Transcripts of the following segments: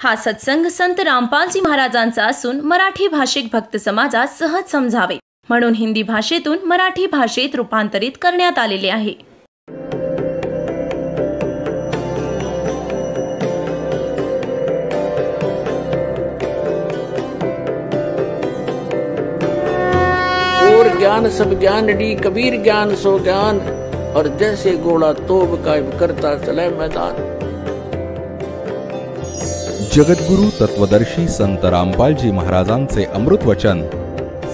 हा सत्संग संत रामपालजी महाराजांचा असून मराठी भाषिक भक्त समाजास सहज समजावे म्हणून हिंदी भाषेतून मराठी भाषेत रूपांतरित करण्यात आलेले आहे. और ज्ञान सब ज्ञान डी कबीर ज्ञान सो ज्ञान और जैसे घोड़ा तोब कायम करता चले मैदान. जगद्गुरु तत्वदर्शी संत रामपालजी महाराजांचे अमृत वचन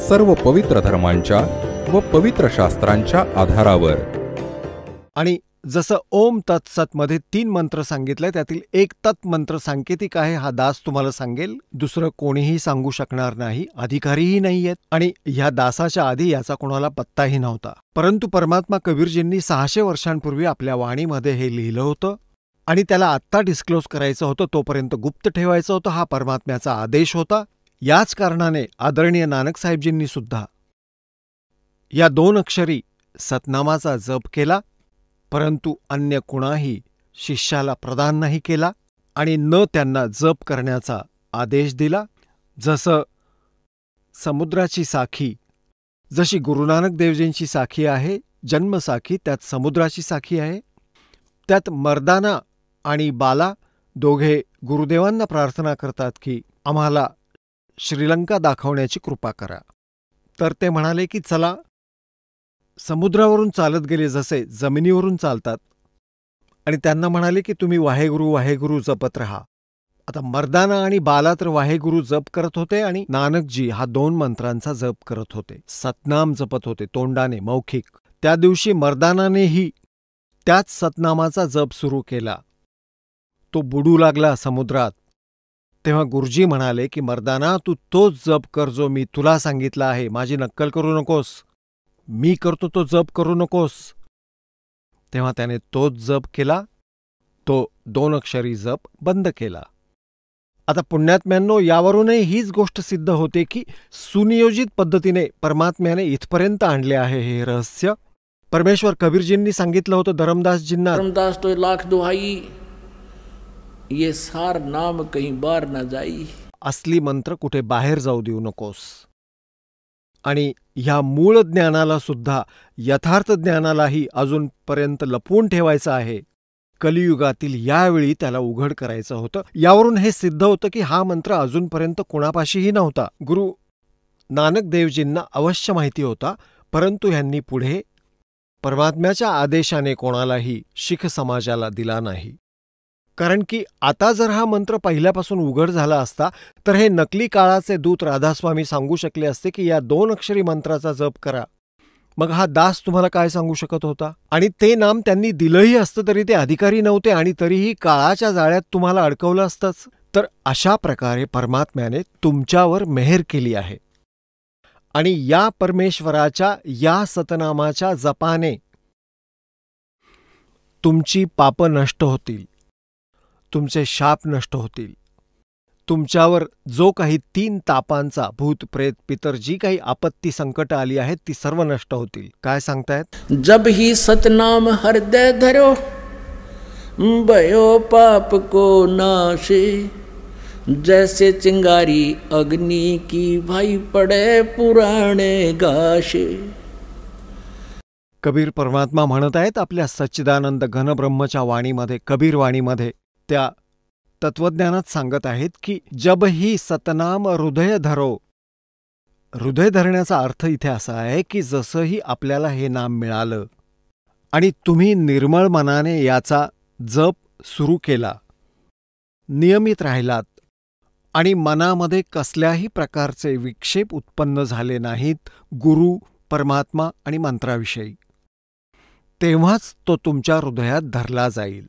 सर्व पवित्र धर्मांच्या व पवित्र शास्त्रांच्या आधारावर. आणि जसं ओम तत्सत मध्ये 3 मंत्र सांगितले त्यातील एक तत् मंत्र सांकेतिक आहे. हा दास तुम्हाला सांगेल, दुसरं कोणीही सांगू शकणार नाही, अधिकारीही नाहीयेत आणि ह्या दासाच्या आधी याचा कोणाला पत्ताही नव्हता. परंतु परमात्मा कबीरजींनी 600 वर्षांपूर्वी आपल्या वाणीमध्ये हे लिहिलं होतं आणि त्याला आत्ता डिस्क्लोज करायचं होतं, तोपर्यंत गुप्त ठेवायचं होतं. हा परमात्म्याचा आदेश होता. याच कारणाने आदरणीय नानक साहेबजींनी सुद्धा या 2 अक्षरी सतनामाचा जप केला, परंतु अन्य कुणाही शिष्याला प्रदान नाही केला आणि न त्यांना जप करण्याचा आदेश दिला. जसं समुद्राची साखी, जशी गुरुनानक देवजींची साखी आहे जन्मसाखी, त्यात समुद्राची साखी आहे. त्यात मर्दाना आणि बाला दोघे गुरुदेवांना प्रार्थना करतात की आम्हाला श्रीलंका दाखवण्याची कृपा करा. तर ते म्हणाले की चला, समुद्रावरून चालत गेले जसे जमिनीवरून चालतात, आणि त्यांना म्हणाले की तुम्ही वाहेगुरु वाहेगुरु जपत रहा. आता मर्दाना आणि बाला तर वाहेगुरु जप करत होते आणि नानकजी हा 2 मंत्रांचा जप करत होते, सतनाम जपत होते तोंडाने मौखिक. त्या दिवशी मर्दानानेही त्याच सतनामाचा जप सुरू केला. तो बुडू लागला समुद्रात. तेव्हा गुरुजी म्हणाले की मर्दाना, तू तोच जप कर जो मी तुला सांगितला आहे, माझी नक्कल करू नकोस, मी करतो तो जप करू नकोस. तेव्हा त्याने तोच जप केला, तो 2 अक्षरी जप बंद केला. आता पुण्यात्म्यांनो, यावरूनही हीच गोष्ट सिद्ध होते की सुनियोजित पद्धतीने परमात्म्याने इथपर्यंत आणले आहे हे रहस्य. परमेश्वर कबीरजींनी सांगितलं होतं धरमदासजींना, धरमदास तो लाख दुहाई, ये सार नाम कहीं बार न जाई. असली मंत्र कुठे बाहेर जाऊ देऊ नकोस. आणि ह्या मूळ ज्ञानाला सुद्धा, यथार्थ ज्ञानालाही अजूनपर्यंत लपवून ठेवायचं आहे. कलियुगातील यावेळी त्याला उघड करायचं होतं. यावरून हे सिद्ध होतं की हा मंत्र अजूनपर्यंत कोणापाशीही नव्हता. गुरु नानक देवजींना अवश्य माहिती होता, परंतु ह्यांनी पुढे परमात्म्याच्या आदेशाने कोणालाही शीख समाजाला दिला नाही. कारण की आता जर हा मंत्र पहिल्यापासून उघड झाला असता तर हे नकली काळाचे दूत राधास्वामी सांगू शकले असते की या 2 अक्षरी मंत्राचा जप करा. मग हा दास तुम्हाला काय सांगू शकत होता? आणि ते नाम त्यांनी दिलंही असतं तरी ते अधिकारी नव्हते आणि तरीही काळाच्या जाळ्यात तुम्हाला अडकवलं असतंच. तर अशा प्रकारे परमात्म्याने तुमच्यावर मेहर केली आहे आणि या परमेश्वराच्या या सतनामाच्या जपाने तुमची पाप नष्ट होतील, तुमचे शाप नष्ट होतील. तुमच्यावर जो काही 3 तापांचा भूत प्रेत पितर जी काही आपत्ती संकट आली आहेत ती सर्व नष्ट होतील. काय सांगतायत? जब ही सतनाम हृदय धरो भयो पाप को नाशे, जैसे चिंगारी अग्नि की भाई पड़े पुराणे गाशे. कबीर परमात्मा म्हणत आहेत आपल्या सच्चिदानंद घनब्रह्मच्या वाणीमध्ये, कबीर वाणीमध्ये. त्या तत्वज्ञानात सांगत आहेत की जब ही सतनाम हृदय धरो. हृदय धरण्याचा अर्थ इथे असा आहे की जसंही आपल्याला हे नाम मिळालं आणि तुम्ही निर्मळ मनाने याचा जप सुरू केला, नियमित राहिलात आणि मनामध्ये कसल्याही प्रकारचे विक्षेप उत्पन्न झाले नाहीत गुरु, परमात्मा आणि मंत्राविषयी, तेव्हाच तो तुमच्या हृदयात धरला जाईल.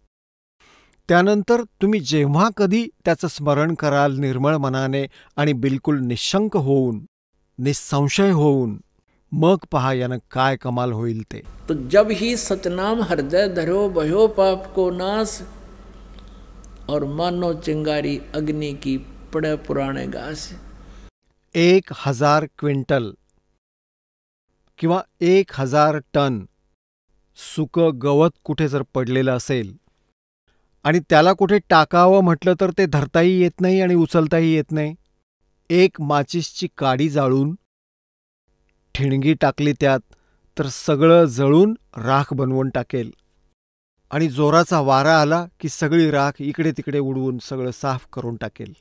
त्यानंतर तुम्ही जेव्हा कधी त्याचं स्मरण कराल निर्मळ मनाने आणि बिलकुल निशंक होऊन, निसंशय होऊन, मग पहा यानं काय कमाल होईल ते. तो जब ही सतनाम हृदय धरो भयो पाप को नाश, और मानो चिंगारी अग्नि की पड़े पुराणे घास. 1000 क्विंटल किंवा 1000 टन सुकं गवत कुठे जर पडलेलं असेल आणि त्याला कुठे टाकावं म्हटलं तर ते धरताही येत नाही आणि उचलताही येत नाही. एक माचीसची काडी जाळून ठिणगी टाकली त्यात तर सगळं जळून राख बनवून टाकेल. आणि जोराचा वारा आला की सगळी राख इकडे तिकडे उडवून सगळं साफ करून टाकेल.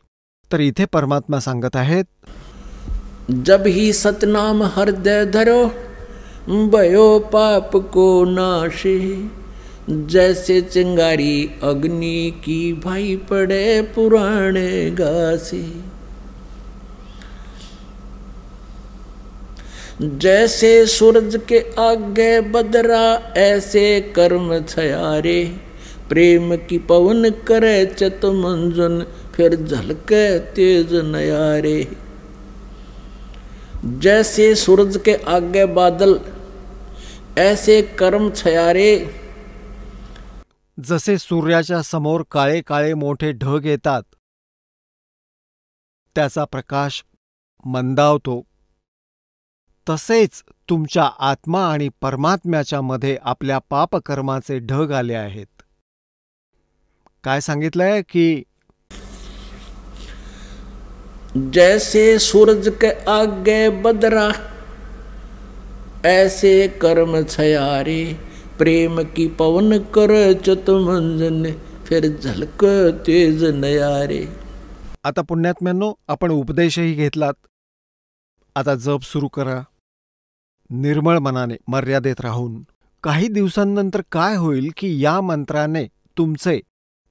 तर इथे परमात्मा सांगत आहेत, जब ही सतनाम हृदय धरो भयो पाप को नाशे, जैसे चिंगारी अग्नि की भाई पड़े पुराने घासे. जैसे सूरज के आगे बदरा ऐसे कर्म छयारे, प्रेम की पवन करे चत मंजन फिर झलके तेज नयारे. जैसे सूरज के आगे बादल ऐसे कर्म छयारे. जसे सूर्याच्या समोर काळे काळे मोठे ढग येतात, त्याचा प्रकाश मंदावतो, तसेच तुमच्या आत्मा आणि परमात्म्याच्या मध्ये आपल्या पापकर्माचे ढग आले आहेत. काय सांगितलंय की जैसे सूरज के आगे बदरा ऐसे कर्म छयारे, प्रेम की पवन कर चत मंजन फिर झलक तेज नयारे. आता पुण्यात्म्यांनो, आपण उपदेशही घेतलात. आता जप सुरू करा निर्मळ मनाने, मर्यादेत राहून. काही दिवसांनंतर काय होईल की या मंत्राने तुमचे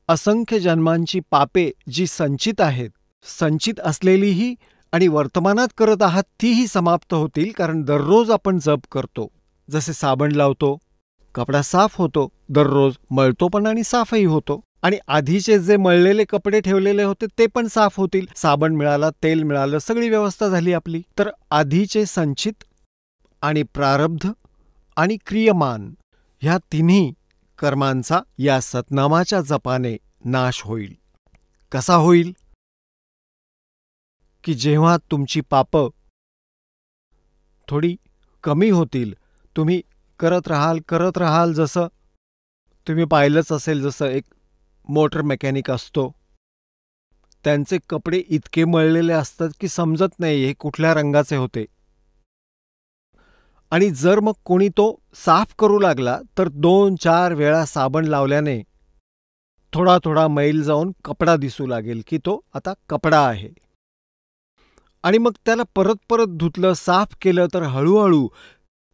असंख्य जन्मांची पापे जी संचित आहेत, संचित असलेलीही आणि वर्तमानात करत आहात तीही समाप्त होतील. कारण दररोज आपण जप करतो. जसे साबण लावतो, कपडा साफ होतो, दररोज मळतो पण आणि साफही होतो. आणि आधीचे जे मळलेले कपडे ठेवलेले होते ते पण साफ होतील. साबण मिळाला, तेल मिळालं, सगळी व्यवस्था झाली आपली. तर आधीचे संचित आणि प्रारब्ध आणि क्रियमान ह्या तिन्ही कर्मांचा या सतनामाच्या जपाने नाश होईल. कसा होईल? की जेव्हा तुमची पापं थोडी कमी होतील, तुम्ही करत राहाल. जसं तुम्ही पाहिलंच असेल, जसं एक मोटर मेकॅनिक असतो, त्यांचे कपडे इतके मळलेले असतात की समजत नाही हे कुठल्या रंगाचे होते. आणि जर मग कोणी तो साफ करू लागला तर 2-4 वेळा साबण लावल्याने थोडा थोडा मैल जाऊन कपडा दिसू लागेल की तो आता कपडा आहे. आणि मग त्याला परत परत धुतलं, साफ केलं तर हळूहळू,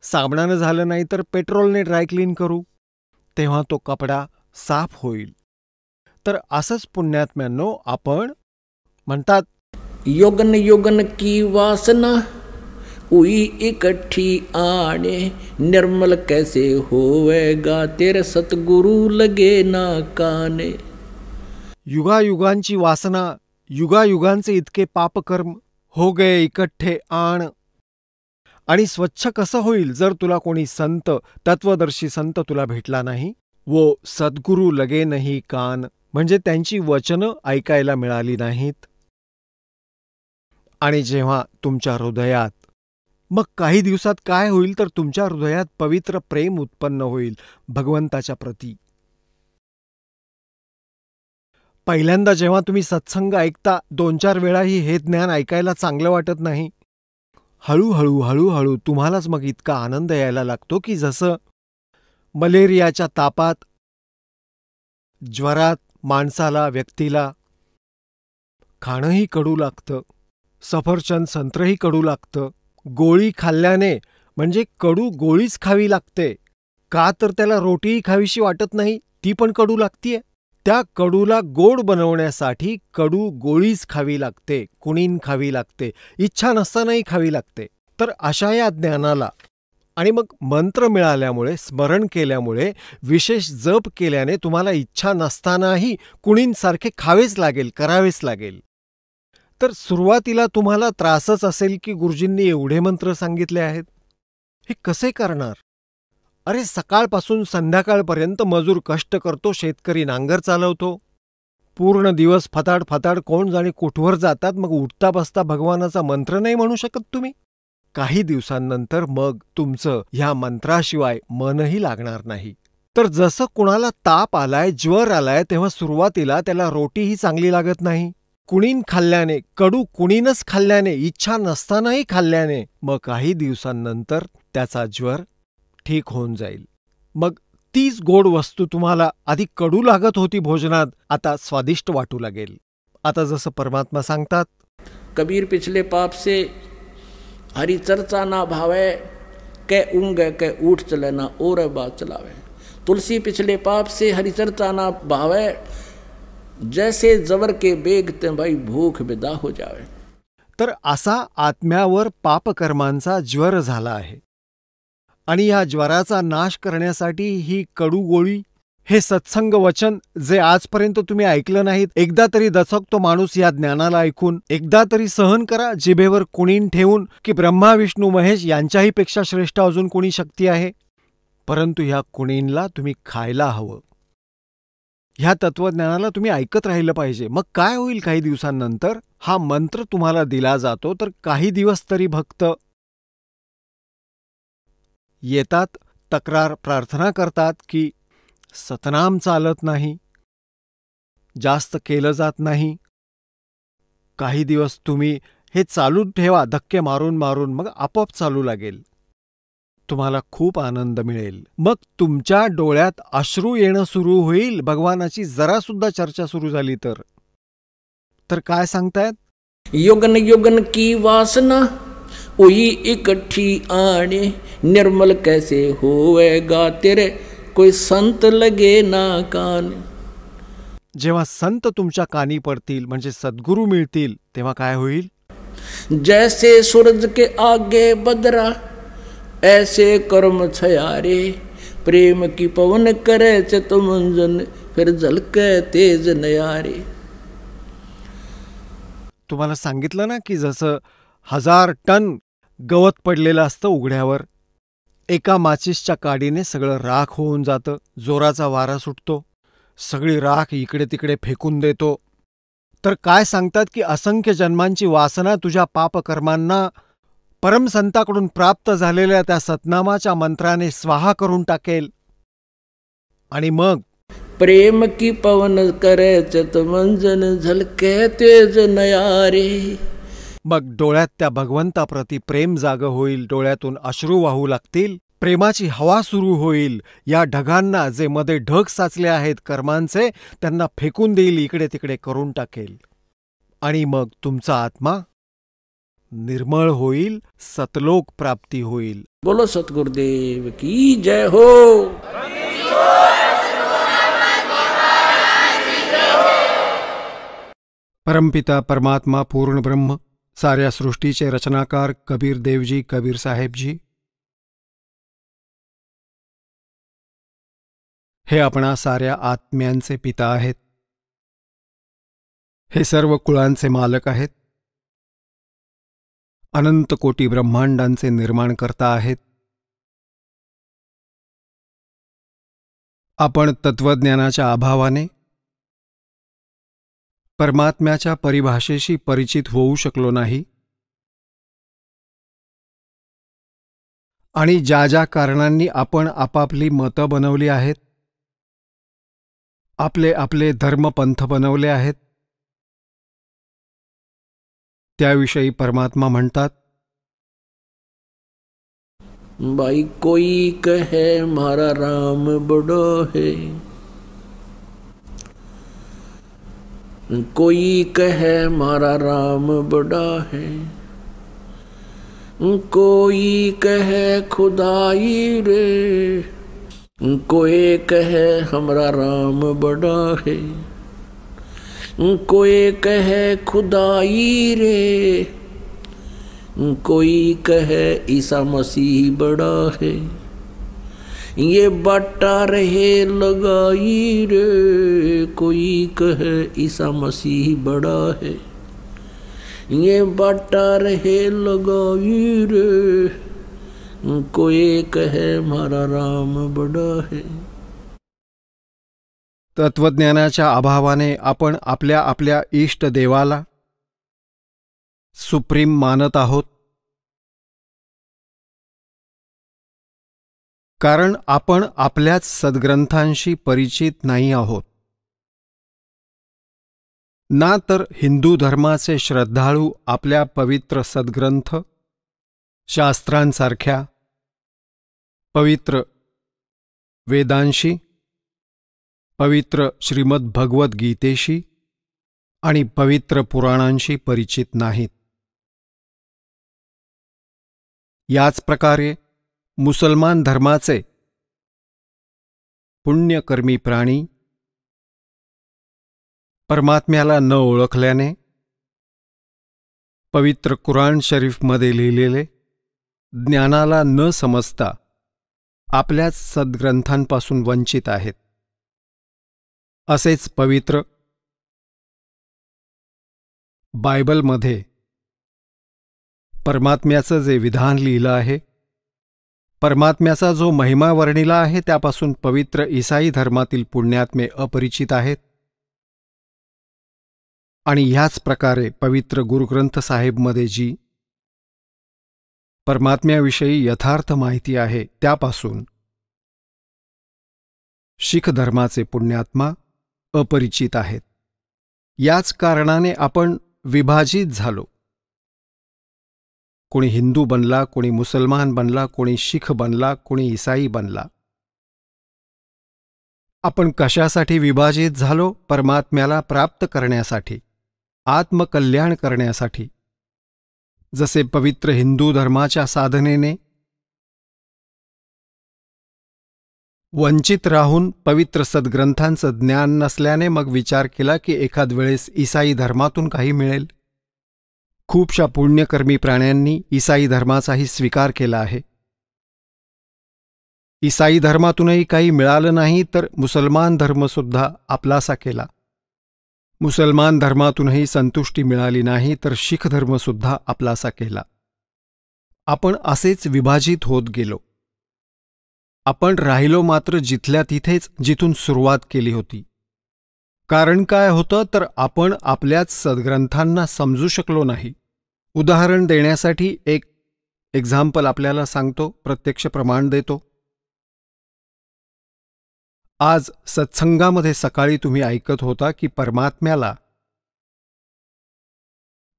साबणानं झालं नाही तर पेट्रोलने ड्रायक्लीन करू, तेव्हा तो कपडा साफ होईल. तर असंच पुण्यात्म्यांनो, आपण म्हणतात योगन योगन की वासना हुई इकट्ठी आने, निर्मल कैसे होवेगा तेरे सतगुरु लगे ना काने. युगायुगांची वासना, युगायुगांचे इतके पापकर्म हो गए इकट्ठे आण. आणि स्वच्छ कसं होईल जर तुला कोणी संत, तत्वदर्शी संत तुला भेटला नाही. वो सद्गुरू लगे नाही कान, म्हणजे त्यांची वचनं ऐकायला मिळाली नाहीत. आणि जेव्हा तुमच्या हृदयात, मग काही दिवसात काय होईल तर तुमच्या हृदयात पवित्र प्रेम उत्पन्न होईल भगवंताच्या प्रती. पहिल्यांदा जेव्हा तुम्ही सत्संग ऐकता, 2-4 वेळाही हे ज्ञान ऐकायला चांगलं वाटत नाही. हळूहळू हळूहळू तुम्हालाच मग इतका आनंद यायला लागतो की जसं मलेरियाच्या तापात, ज्वरात माणसाला, व्यक्तीला खाणंही कडू लागतं, सफरचंद संत्रही कडू लागतं. गोळी खाल्ल्याने म्हणजे कडू गोळीच खावी लागते. का तर त्याला रोटीही खावीशी वाटत नाही, ती पण कडू लागतीये. त्या कडूला गोड बनवण्यासाठी कडू गोळीच खावी लागते, कुणीन खावी लागते, इच्छा नसतानाही खावी लागते. तर अशा या ज्ञानाला आणि मग मंत्र मिळाल्यामुळे, स्मरण केल्यामुळे, विशेष जप केल्याने तुम्हाला इच्छा नसतानाही कुणींसारखे खावेच लागेल, करावेच लागेल. तर सुरुवातीला तुम्हाला त्रासच असेल की गुरुजींनी एवढे मंत्र सांगितले आहेत, हे कसे करणार? अरे सकाळपासून संध्याकाळपर्यंत मजूर कष्ट करतो, शेतकरी नांगर चालवतो, पूर्ण दिवस फताड फताड कोण जाणे कुठवर जातात, मग उठता बसता भगवानाचा मंत्र नाही म्हणू शकत तुम्ही? काही दिवसांनंतर मग तुमचं ह्या मंत्राशिवाय मनही लागणार नाही. तर जसं कुणाला ताप आलाय, ज्वर आलाय, तेव्हा सुरुवातीला त्याला रोटीही चांगली लागत नाही. कुणीन खाल्ल्याने, कडू कुणीनच खाल्ल्याने, इच्छा नसतानाही खाल्ल्याने मग काही दिवसांनंतर त्याचा ज्वर ठीक होऊन जाईल. मग तीच गोड वस्तू तुम्हाला आधी कडू लागत होती भोजनात, आता स्वादिष्ट वाटू लागेल. आता जसं परमात्मा सांगतात, कबीर पिछले पाप से हरि चर्चा ना भावे, कै ऊँग कै ऊठ चले ना और बात चलावे. तुलसी पिछले पाप से हरि चर्चा ना भावे, जैसे जवर के बेग ते भाई भूख विदा हो जावे. तर असा आत्म्यावर पापकर्मांचा ज्वर झाला आहे. आणि या ज्वराचा नाश करण्यासाठी ही कडू गोळी, हे सत्संग वचन जे आजपर्यंत तुम्ही ऐकलं नाहीत, एकदा तरी दचकतो माणूस या ज्ञानाला ऐकून. एकदा तरी सहन करा जिभेवर कुणीन ठेवून की ब्रह्मा विष्णू महेश यांच्याही पेक्षा श्रेष्ठ अजून कोणी शक्ती आहे. परंतु ह्या कुणीनला तुम्ही खायला हवं. ह्या तत्वज्ञानाला तुम्ही ऐकत राहिलं पाहिजे. मग काय होईल काही दिवसांनंतर? हा मंत्र तुम्हाला दिला जातो तर काही दिवस तरी भक्त येतात, तक्रार प्रार्थना करतात की सतनाम चालत नाही, जास्त केलं जात नाही. काही दिवस तुम्ही हे चालू ठेवा, धक्के मारून मारून, मग आपोआप चालू लागेल. तुम्हाला खूप आनंद मिळेल. मग तुमच्या डोळ्यात अश्रू येणं सुरू होईल, भगवानाची जरा सुद्धा चर्चा सुरू झाली तर. तर काय सांगतायत? युगन युगन की वासना उही इकट्ठी आने, निर्मल कैसे होएगा तेरे कोई संत लगे ना कान. जेव्हा संत तुमच्या कानी पडतील, म्हणजे सद्गुरू मिळतील, तेव्हा काय होईल? जैसे सूरज के आगे बदरा, ऐसे कर्म छयारे, प्रेम की पवन करे चतुमंजन, फिर झलके तेज नयारे. तुम्हाला सांगितलं ना की जसं 1000 टन गवत पडलेलं असतं उघड्यावर, एका माचीसच्या काडीने सगळं राख होऊन जातं. जोराचा वारा सुटतो, सगळी राख इकडे तिकडे फेकून देतो. तर काय सांगतात की असंख्य जन्मांची वासना तुझ्या पापकर्मांना परमसंताकडून प्राप्त झालेल्या त्या सतनामाच्या मंत्राने स्वाहा करून टाकेल. आणि मग प्रेम की पवन करे चतुमंजन, झलके तेज नयारे. मग डोळ्यात त्या भगवंताप्रती प्रेम जागं होईल, डोळ्यातून अश्रू वाहू लागतील, प्रेमाची हवा सुरू होईल. या ढगांना, जे मध्ये ढग साचले आहेत कर्मांचे, त्यांना फेकून देईल, इकडे तिकडे करून टाकेल. आणि मग तुमचा आत्मा निर्मळ होईल, सतलोक प्राप्ती होईल. बोलो सतगुरुदेव की जय हो. परमपिता परमात्मा पूर्ण ब्रह्म, साऱ्या सृष्टीचे रचनाकार कबीर देवजी, कबीर साहेबजी, हे आपणा साऱ्या आत्म्यांचे पिता आहेत. हे सर्व कुळांचे मालक आहेत. अनंत कोटी ब्रह्मांडांचे निर्माणकर्ता आहेत. आपण तत्वज्ञानाच्या अभावाने परमात्म्याच्या परिभाषेशी परिचित होऊ शकलो नाही. आणि ज्या ज्या कारणांनी आपण आपापली मतं बनवली आहेत, आपले आपले धर्मपंथ बनवले आहेत, त्याविषयी परमात्मा म्हणतात, भाई कोई कहे मारा राम बड़ो है, कोई कहे मारा राम बड़ा है, कोई कहे खुदाई रे, कोई कहे हमरा राम बड़ा है, कोई कहे खुदाई रे, कोई कहे ईसा मसीह बड़ा है, ये बाटा रहे लगाई रे, कोई कहे ईसा मसीह बड़ा है, ये बाटा रहे लगाई रे, कोई कहे मारा राम बड़ा है. तत्वज्ञानाच्या अभावाने आपण आपल्या आपल्या इष्ट देवाला सुप्रीम मानत आहोत. कारण आपण आपल्याच सद्ग्रंथांशी परिचित नाही आहोत. ना तर हिंदू धर्माचे श्रद्धाळू आपल्या पवित्र सद्ग्रंथ शास्त्रांसारख्या पवित्र वेदांशी, पवित्र श्रीमद भगवद गीतेशी आणि पवित्र पुराणांशी परिचित नाहीत. याच प्रकारे मुसलमान धर्माचे पुण्यकर्मी प्राणी परमात्म्याला न ओळखल्याने पवित्र कुराण शरीफमध्ये लिहिलेले ज्ञानाला न समजता आपल्याच सद्ग्रंथांपासून वंचित आहेत. असेच पवित्र बायबलमध्ये परमात्म्याचं जे विधान लिहिलं आहे, परमात्म्याचा जो महिमा वर्णिला आहे, त्यापासून पवित्र ईसाई धर्मातील पुण्यात्मे अपरिचित आहेत. आणि ह्याच प्रकारे पवित्र गुरुग्रंथ साहेबमध्ये जी परमात्म्याविषयी यथार्थ माहिती आहे, त्यापासून शीख धर्माचे पुण्यात्मा अपरिचित आहेत. याच कारणाने आपण विभाजित झालो. कोणी हिंदू बनला, कोणी मुसलमान बनला, कोणी शीख बनला, कोणी ईसाई बनला. आपण कशासाठी विभाजित झालो? परमात्म्याला प्राप्त करण्यासाठी, आत्मकल्याण करण्यासाठी. जसे पवित्र हिंदू धर्माच्या साधनेने वंचित राहून पवित्र सद्ग्रंथांचं ज्ञान नसल्याने मग विचार केला की एखाद वेळेस ईसाई धर्मातून काही मिळेल. खूपशा पुण्यकर्मी प्राण्यांनी ईसाई धर्माचाही स्वीकार केला आहे. ईसाई धर्मातूनही काही मिळालं नाही तर मुसलमान धर्मसुद्धा आपलासा केला. मुसलमान धर्मातूनही संतुष्टी मिळाली नाही तर शीख धर्मसुद्धा आपलासा केला. आपण असेच विभाजित होत गेलो. आपण राहिलो मात्र जिथल्या तिथेच जिथून सुरुवात केली होती. कारण काय होतं तर आपण आपल्याच सद्ग्रंथांना समजू शकलो नाही. उदाहरण देण्यासाठी एक एक्झाम्पल आपल्याला सांगतो, प्रत्यक्ष प्रमाण देतो. आज सत्संगामध्ये सकाळी तुम्ही ऐकत होता की परमात्म्याला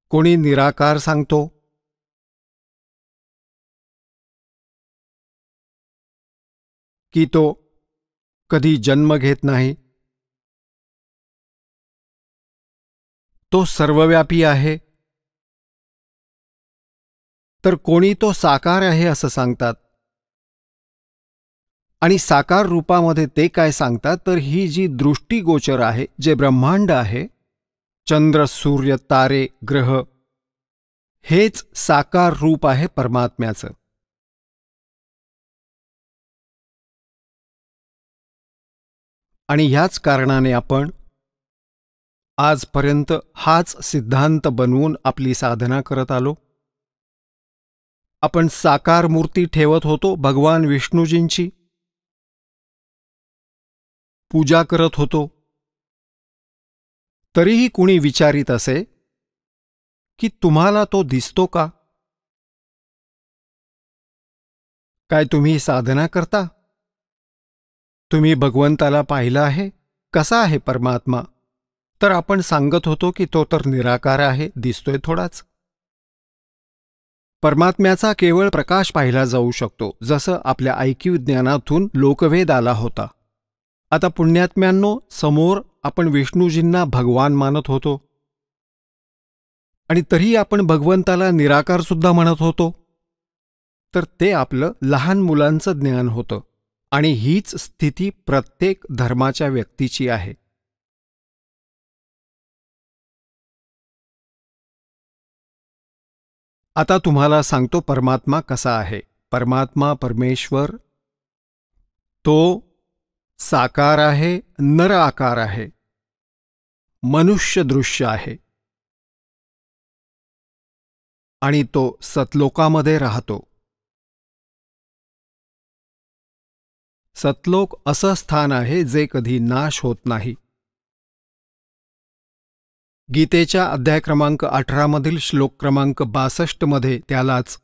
कोणी निराकार सांगतो, की तो कधी जन्म घेत नाही, तो सर्वव्यापी आहे. तर कोणी तो साकार आहे असं सांगतात. आणि साकार रूपामध्ये ते काय सांगतात तर ही जी दृष्टीगोचर आहे, जे ब्रह्मांड आहे, चंद्र, सूर्य, तारे, ग्रह, हेच साकार रूप आहे परमात्म्याचं. आणि ह्याच कारणाने आपण आजपर्यंत हाच सिद्धांत बनवून आपली साधना करत आलो. आपण साकार मूर्ती ठेवत होतो, भगवान विष्णूजींची पूजा करत होतो. तरीही कुणी विचारित असे की तुम्हाला तो दिसतो का? काय तुम्ही साधना करता? तुम्ही भगवंताला पाहिलं आहे? कसा आहे परमात्मा? तर आपण सांगत होतो की तो तर निराकार आहे, दिसतोय थोडाच. परमात्म्याचा केवळ प्रकाश पाहिला जाऊ शकतो, जसं आपल्या ऐकीव ज्ञानातून लोकवेद आला होता. आता पुण्यात्म्यांनो, समोर आपण विष्णूजींना भगवान मानत होतो आणि तरी आपण भगवंताला निराकार सुद्धा म्हणत होतो. तर ते आपलं लहान मुलांचं ज्ञान होतं. आणि हीच स्थिती प्रत्येक धर्माच्या व्यक्तीची आहे. आता तुम्हाला सांगतो परमात्मा कसा आहे. परमात्मा, परमेश्वर, तो साकार आहे, नर आकार आहे, मनुष्य दृश्य आहे आणि तो सतलोकामध्ये राहतो. सतलोक असं स्थान आहे जे कधी नाश होत नाही. गीतेच्या अध्याय क्रमांक 18 मधील श्लोक क्रमांक 62 मध्ये त्यालाच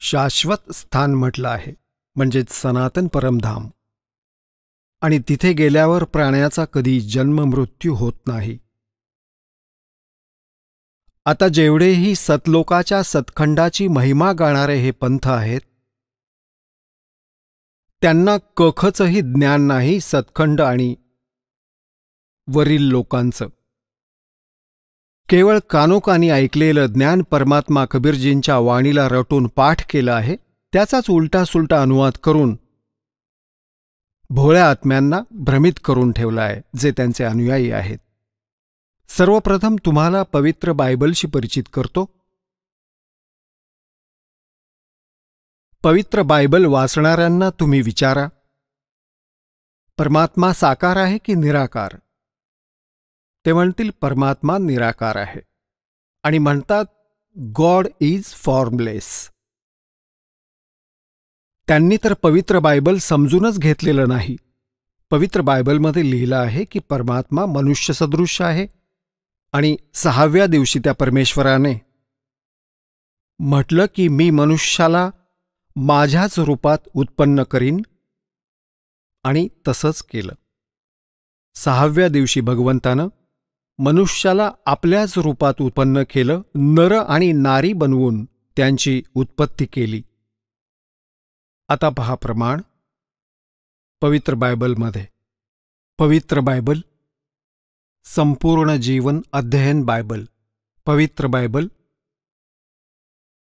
शाश्वत स्थान म्हटलं आहे. म्हणजेच सनातन परमधाम. आणि तिथे गेल्यावर प्राण्याचा कधी जन्ममृत्यू होत नाही. आता जेवढेही सतलोकाच्या सतखंडाची महिमा गाणारे हे पंथ आहेत, त्यांना कखचंही ज्ञान नाही सतखंड आणि वरील लोकांचं. केवळ कानोकानी ऐकलेलं ज्ञान परमात्मा कबीरजींच्या वाणीला रटून पाठ केलं आहे, त्याचाच उलटा सुलटा अनुवाद करून भोळ्या आत्म्यांना भ्रमित करून ठेवला आहे, जे त्यांचे अनुयायी आहेत. सर्वप्रथम तुम्हाला पवित्र बायबलशी परिचित करतो. पवित्र बायबल वाचणाऱ्यांना तुम्ही विचारा, परमात्मा साकार आहे की निराकार? ते म्हणतील परमात्मा निराकार आहे आणि म्हणतात गॉड इज फॉर्मलेस. त्यांनी तर पवित्र बायबल समजूनच घेतलेलं नाही. पवित्र बायबलमध्ये लिहिलं आहे की परमात्मा मनुष्यसदृश आहे आणि 6व्या दिवशी त्या परमेश्वराने म्हटलं की मी मनुष्याला माझ्याच रूपात उत्पन्न करीन, आणि तसंच केलं. 6व्या दिवशी भगवंतानं मनुष्याला आपल्याच रूपात उत्पन्न केलं, नर आणि नारी बनवून त्यांची उत्पत्ती केली. आता पहा प्रमाण पवित्र बायबलमध्ये. पवित्र बायबल संपूर्ण जीवन अध्ययन बायबल. पवित्र बायबल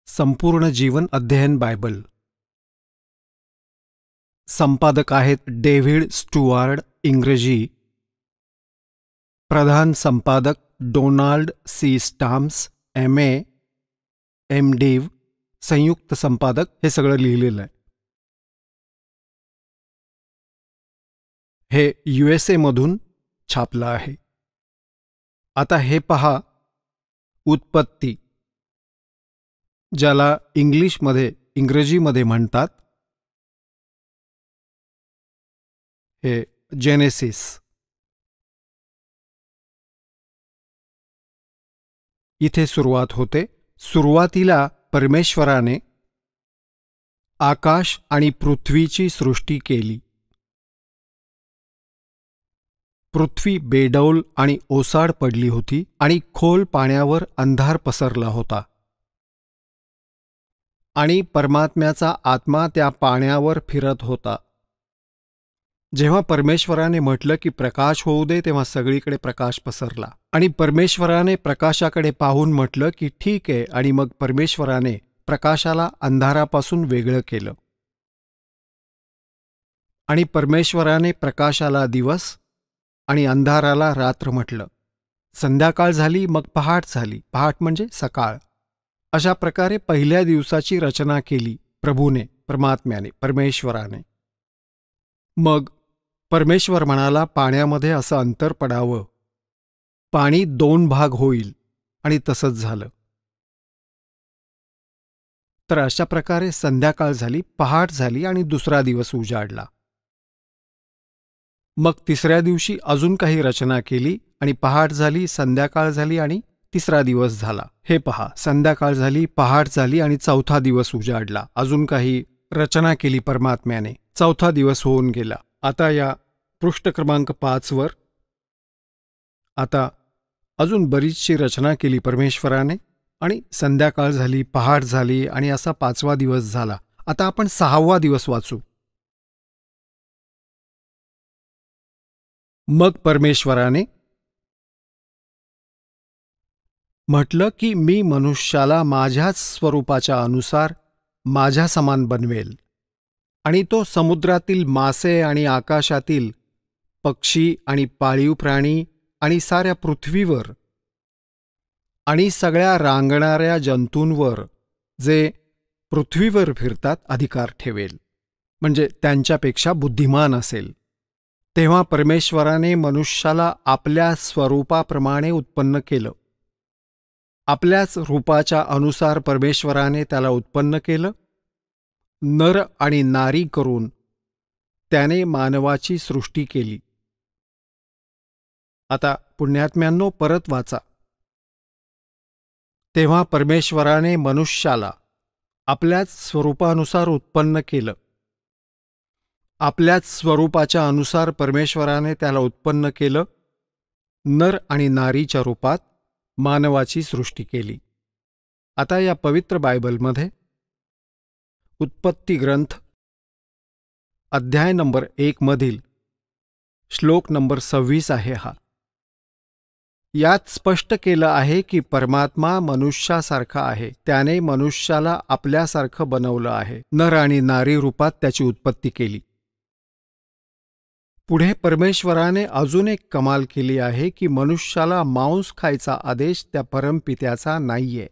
संपूर्ण जीवन अध्ययन बायबल. संपादक आहेत डेव्हिड स्टुआर्ड, इंग्रजी. प्रधान संपादक Donald C Stamps, MA, MDiv. संयुक्त संपादक. हे सगळं लिहिलेलं आहे. हे USA मधून छापलं आहे. आता हे पहा उत्पत्ती, ज्याला इंग्रजीमध्ये म्हणतात हे जेनेसिस. इथे सुरुवात होते. सुरुवातीला परमेश्वराने आकाश आणि पृथ्वीची सृष्टी केली. पृथ्वी बेडौल आणि ओसाड पडली होती आणि खोल पाण्यावर अंधार पसरला होता. आणि परमात्म्याचा आत्मा त्या पाण्यावर फिरत होता. जेव्हा परमेश्वराने म्हटलं की प्रकाश होऊ दे, तेव्हा सगळीकडे प्रकाश पसरला. आणि परमेश्वराने प्रकाशाकडे पाहून म्हटलं की ठीक आहे, आणि मग परमेश्वराने प्रकाशाला अंधारापासून वेगळं केलं. आणि परमेश्वराने प्रकाशाला दिवस आणि अंधाराला रात्र म्हटलं. संध्याकाळ झाली, मग पहाट झाली. पहाट म्हणजे सकाळ. अशा प्रकारे पहिल्या दिवसाची रचना केली प्रभूने, परमात्म्याने, परमेश्वराने. मग परमेश्वर म्हणाला पाण्यामध्ये असं अंतर पडावं, पाणी 2 भाग होईल, आणि तसंच झालं. तर अशा प्रकारे संध्याकाळ झाली, पहाट झाली आणि दुसरा दिवस उजाडला. मग तिसऱ्या दिवशी अजून काही रचना केली आणि पहाट झाली, संध्याकाळ झाली आणि तिसरा दिवस झाला. हे पहा, संध्याकाळ झाली, पहाट झाली आणि चौथा दिवस उजाडला. अजून काही रचना केली परमात्म्याने, चौथा दिवस होऊन गेला. आता या पृष्ठ क्रमांक 5 वर आता अजून बरीचशी रचना केली परमेश्वराने, आणि संध्याकाळ झाली, पहाट झाली आणि असा 5वा दिवस झाला. आता आपण 6वा दिवस वाचू. मग परमेश्वराने म्हटलं की मी मनुष्याला माझ्याच स्वरूपाच्या अनुसार माझ्या समान बनवेल, आणि तो समुद्रातील मासे आणि आकाशातील पक्षी आणि पाळीव प्राणी आणि साऱ्या पृथ्वीवर आणि सगळ्या रांगणाऱ्या जंतूंवर जे पृथ्वीवर फिरतात अधिकार ठेवेल, म्हणजे त्यांच्यापेक्षा बुद्धिमान असेल. तेव्हा परमेश्वराने मनुष्याला आपल्या स्वरूपाप्रमाणे उत्पन्न केलं. आपल्याच रूपाच्या अनुसार परमेश्वराने त्याला उत्पन्न केलं. नर आणि नारी करून त्याने मानवाची सृष्टी केली. आता पुण्यात्म्यांनो परत वाचा. तेव्हा परमेश्वराने मनुष्याला आपल्याच स्वरूपानुसार उत्पन्न केलं. आपल्याच स्वरूपाच्या अनुसार परमेश्वराने त्याला उत्पन्न केलं, नर आणि नारीच्या रूपात मानवाची सृष्टी केली. आता या पवित्र बायबलमध्ये उत्पत्ती ग्रंथ अध्याय नंबर 1 मधील श्लोक नंबर 26 आहे हा. यात स्पष्ट केलं आहे की परमात्मा मनुष्यासारखा आहे. त्याने मनुष्याला आपल्यासारखं बनवलं आहे. नर आणि नारी रूपात त्याची उत्पत्ती केली. पुढे परमेश्वराने अजून एक कमाल केली आहे की मनुष्याला मांस खायचा आदेश त्या परमपित्याचा नाहीये,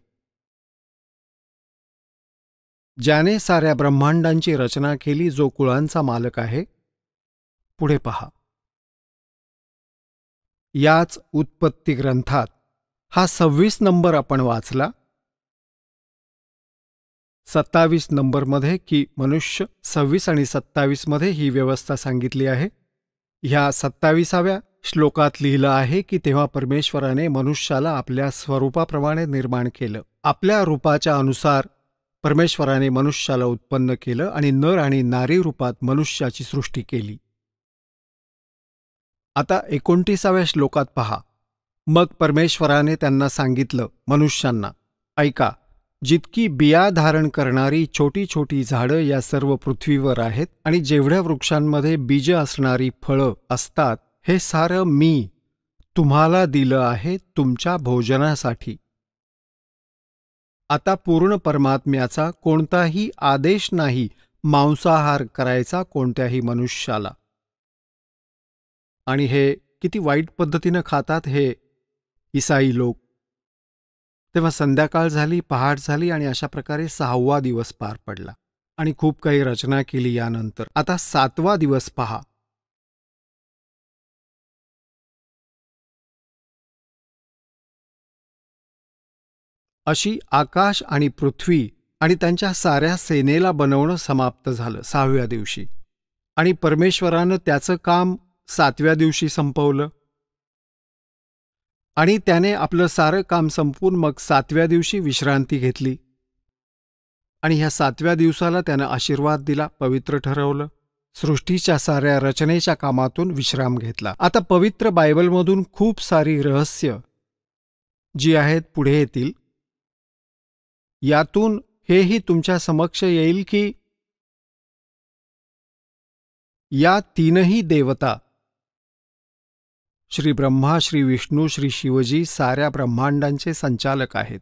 ज्याने साऱ्या ब्रह्मांडांची रचना केली, जो कुळांचा मालक आहे. पुढे पहा, याच उत्पत्ती ग्रंथात हा 26 नंबर आपण वाचला. 27 नंबरमध्ये की मनुष्य 26 आणि 27 मध्ये ही व्यवस्था सांगितली आहे. ह्या 27व्या श्लोकात लिहिलं आहे की तेव्हा परमेश्वराने मनुष्याला आपल्या स्वरूपाप्रमाणे निर्माण केलं. आपल्या रूपाच्या अनुसार परमेश्वराने मनुष्याला उत्पन्न केलं आणि नर आणि नारी रूपात मनुष्याची सृष्टी केली. आता 29व्या श्लोकात पहा. मग परमेश्वराने त्यांना सांगितलं, मनुष्यांना, ऐका, जितकी बिया धारण करणारी छोटी छोटी झाडं या सर्व पृथ्वीवर आहेत आणि जेवढ्या वृक्षांमध्ये बीज असणारी फळं असतात, हे सारं मी तुम्हाला दिलं आहे तुमच्या भोजनासाठी. आता पूर्ण परमात्म्याचा कोणताही आदेश नाही मांसाहार करायचा कोणत्याही मनुष्याला. आणि हे किती वाईट पद्धतीनं खातात हे ईसाई लोक. तेव्हा संध्याकाळ झाली, पहाट झाली आणि अशा प्रकारे 6वा दिवस पार पडला आणि खूप काही रचना केली यानंतर. आता 7वा दिवस पहा. अशी आकाश आणि पृथ्वी आणि त्यांच्या साऱ्या सेनेला बनवणं समाप्त झालं 6व्या दिवशी. आणि परमेश्वरानं त्याचं काम 7व्या दिवशी संपवलं. आणि त्याने आपलं सारं काम संपवून मग 7व्या दिवशी विश्रांती घेतली. आणि ह्या 7व्या दिवसाला त्यानं आशीर्वाद दिला, पवित्र ठरवलं. सृष्टीच्या साऱ्या रचनेच्या कामातून विश्राम घेतला. आता पवित्र बायबलमधून खूप सारी रहस्य जी आहेत पुढे येतील. यातून हेही तुमच्या समक्ष येईल की या तीनही देवता, श्री ब्रह्मा, श्री विष्णू, श्री शिवजी, साऱ्या ब्रह्मांडांचे संचालक आहेत.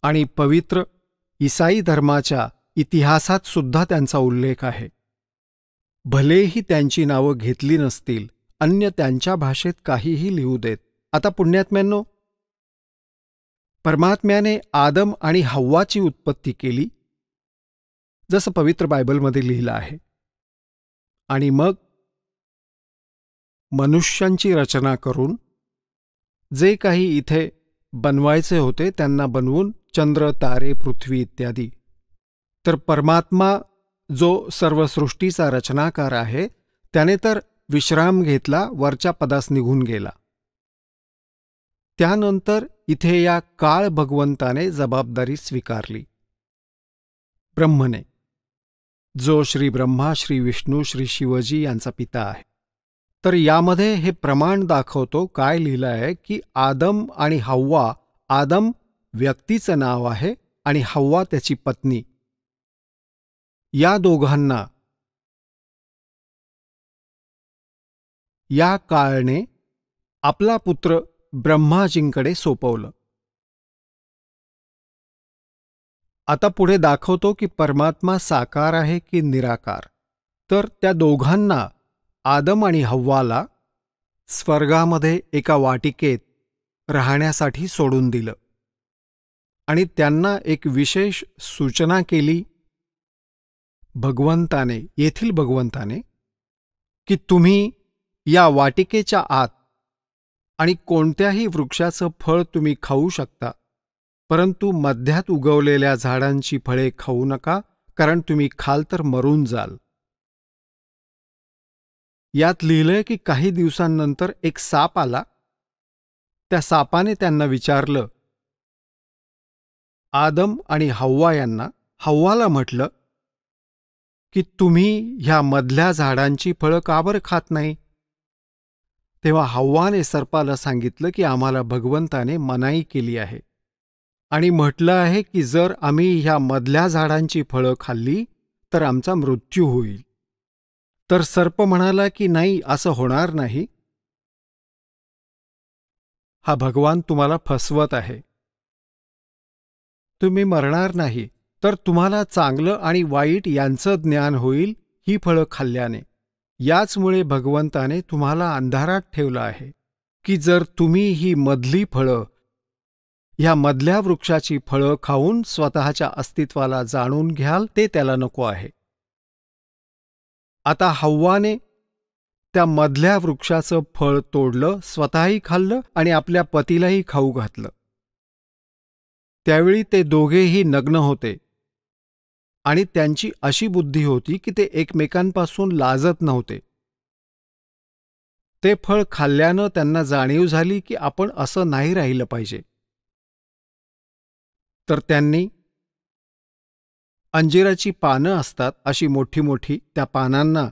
आणि पवित्र ईसाई धर्माच्या इतिहासात सुद्धा त्यांचा उल्लेख आहे. भलेही त्यांची नावं घेतली नसतील, अन्य त्यांच्या भाषेत काहीही लिहू देत. आता पुण्यात्म्यांनो, परमात्म्याने आदम आणि हव्वाची उत्पत्ती केली, जसं पवित्र बायबलमध्ये लिहिलं आहे. आणि मग मनुष्यांची रचना करून जे काही इथे बनवायचे होते त्यांना बनवून चंद्र, तारे, पृथ्वी इत्यादी. तर परमात्मा जो सर्व सृष्टीचा रचनाकार आहे त्याने तर विश्राम घेतला, वरच्या पदास निघून गेला. त्यानंतर इथे या काळ भगवंताने जबाबदारी स्वीकारली, ब्रह्मने, जो श्री ब्रह्मा, श्री विष्णू, श्री शिवजी यांचा पिता आहे. तर यामध्ये हे प्रमाण दाखवतो, काय लिहिलं आहे की आदम आणि हव्वा, आदम व्यक्तीचं नाव आहे आणि हव्वा त्याची पत्नी, या दोघांना या काळने आपला पुत्र ब्रह्माजींकडे सोपवलं. आता पुढे दाखवतो की परमात्मा साकार आहे की निराकार. तर त्या दोघांना, आदम आणि हव्वाला, स्वर्गामध्ये एका वाटिकेत राहण्यासाठी सोडून दिलं आणि त्यांना एक विशेष सूचना केली भगवंताने, येथील भगवंताने, की तुम्ही या वाटिकेच्या आत आणि कोणत्याही वृक्षाचं फळ तुम्ही खाऊ शकता, परंतु मध्यात उगवलेल्या झाडांची फळे खाऊ नका, कारण तुम्ही खाल तर मरून जाल. यात लिहिलंय की काही दिवसांनंतर एक साप आला. त्या सापाने त्यांना विचारलं, आदम आणि हव्वा यांना, हव्वाला म्हटलं की तुम्ही ह्या मधल्या झाडांची फळं का बरं खात नाही? तेव्हा हव्वाने सर्पाला सांगितलं की आम्हाला भगवंताने मनाई केली आहे आणि म्हटलं आहे की जर आम्ही ह्या मधल्या झाडांची फळं खाल्ली तर आमचा मृत्यू होईल. तर सर्प म्हणाला की नाही, असं होणार नाही. हा भगवान तुम्हाला फसवत आहे. तुम्ही मरणार नाही, तर तुम्हाला चांगलं आणि वाईट यांचं ज्ञान होईल ही फळं खाल्ल्याने. याचमुळे भगवंताने तुम्हाला अंधारात ठेवलं आहे की जर तुम्ही ही मधली फळं, ह्या मधल्या वृक्षाची फळं खाऊन स्वतःच्या अस्तित्वाला जाणून घ्याल, ते त्याला नको आहे. आता हव्वाने त्या मधल्या वृक्षाचं फळ तोडलं, स्वतःही खाल्लं आणि आपल्या पतीलाही खाऊ घातलं. त्यावेळी ते दोघेही नग्न होते आणि त्यांची अशी बुद्धी होती की ते एकमेकांपासून लाजत नव्हते. ते फळ खाल्ल्यानं त्यांना जाणीव झाली की आपण असं नाही राहिलं पाहिजे. तर त्यांनी अंजिराची पानं असतात अशी मोठी मोठी, त्या पानांना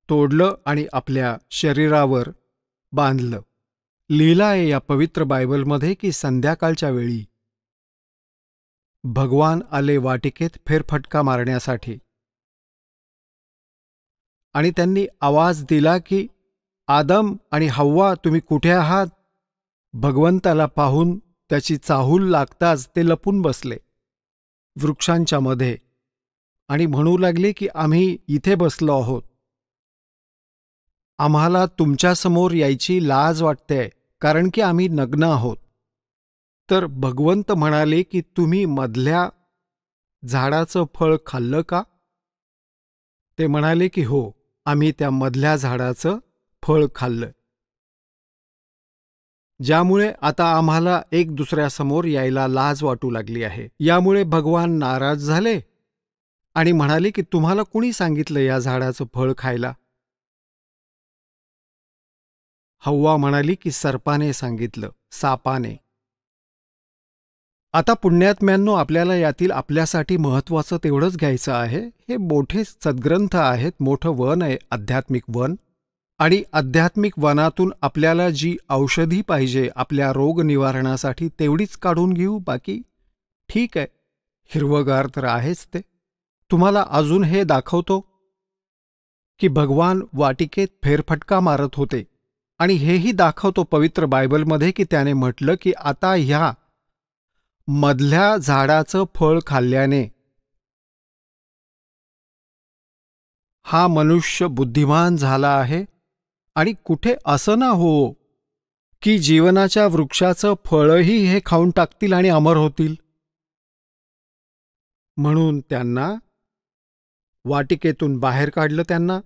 तोडलं आणि आपल्या शरीरावर बांधलं. लिहिलं आहे या पवित्र बायबलमध्ये की संध्याकाळच्या वेळी भगवान आले वाटिकेत फेरफटका मारण्यासाठी आणि त्यांनी आवाज दिला की आदम आणि हव्वा, तुम्ही कुठे आहात? भगवंताला पाहून त्याची चाहूल लागताच ते लपून बसले वृक्षांच्या मध्ये आणि म्हणू लागले की आम्ही इथे बसलो आहोत, आम्हाला तुमच्यासमोर यायची लाज वाटते कारण की आम्ही नग्न आहोत. तर भगवंत म्हणाले की तुम्ही मधल्या झाडाचं फळ खाल्लं का? ते म्हणाले की हो, आम्ही त्या मधल्या झाडाचं फळ खाल्लं, ज्यामुळे आता आम्हाला एक दुसऱ्यासमोर यायला लाज वाटू लागली आहे. यामुळे भगवान नाराज झाले आणि म्हणाले की तुम्हाला कुणी सांगितलं या झाडाचं फळ खायला? हव्वा म्हणाली की सर्पाने सांगितलं, सापाने. आता पुण्यात्म्यांनो, आपल्याला यातील आपल्यासाठी महत्त्वाचं तेवढंच घ्यायचं आहे. हे मोठे सद्ग्रंथ आहेत, मोठं वन आहे, आध्यात्मिक वन. आणि आध्यात्मिक वनातून आपल्याला जी औषधी पाहिजे आपल्या रोग निवारणासाठी तेवढीच काढून घेऊ, बाकी ठीक आहे, हिरवगार तर आहेच ते. तुम्हाला अजून हे दाखवतो की भगवान वाटिकेत फेरफटका मारत होते आणि हेही दाखवतो पवित्र बायबलमध्ये की त्याने म्हटलं की आता ह्या मधल्या झाडाचं फळ खाल्ल्याने हा मनुष्य बुद्धिमान झाला आहे आणि कुठे असं ना हो की जीवनाच्या वृक्षाचं फळही हे खाऊन टाकतील आणि अमर होतील. म्हणून त्यांना वाटिकेतून बाहेर काढलं त्यांना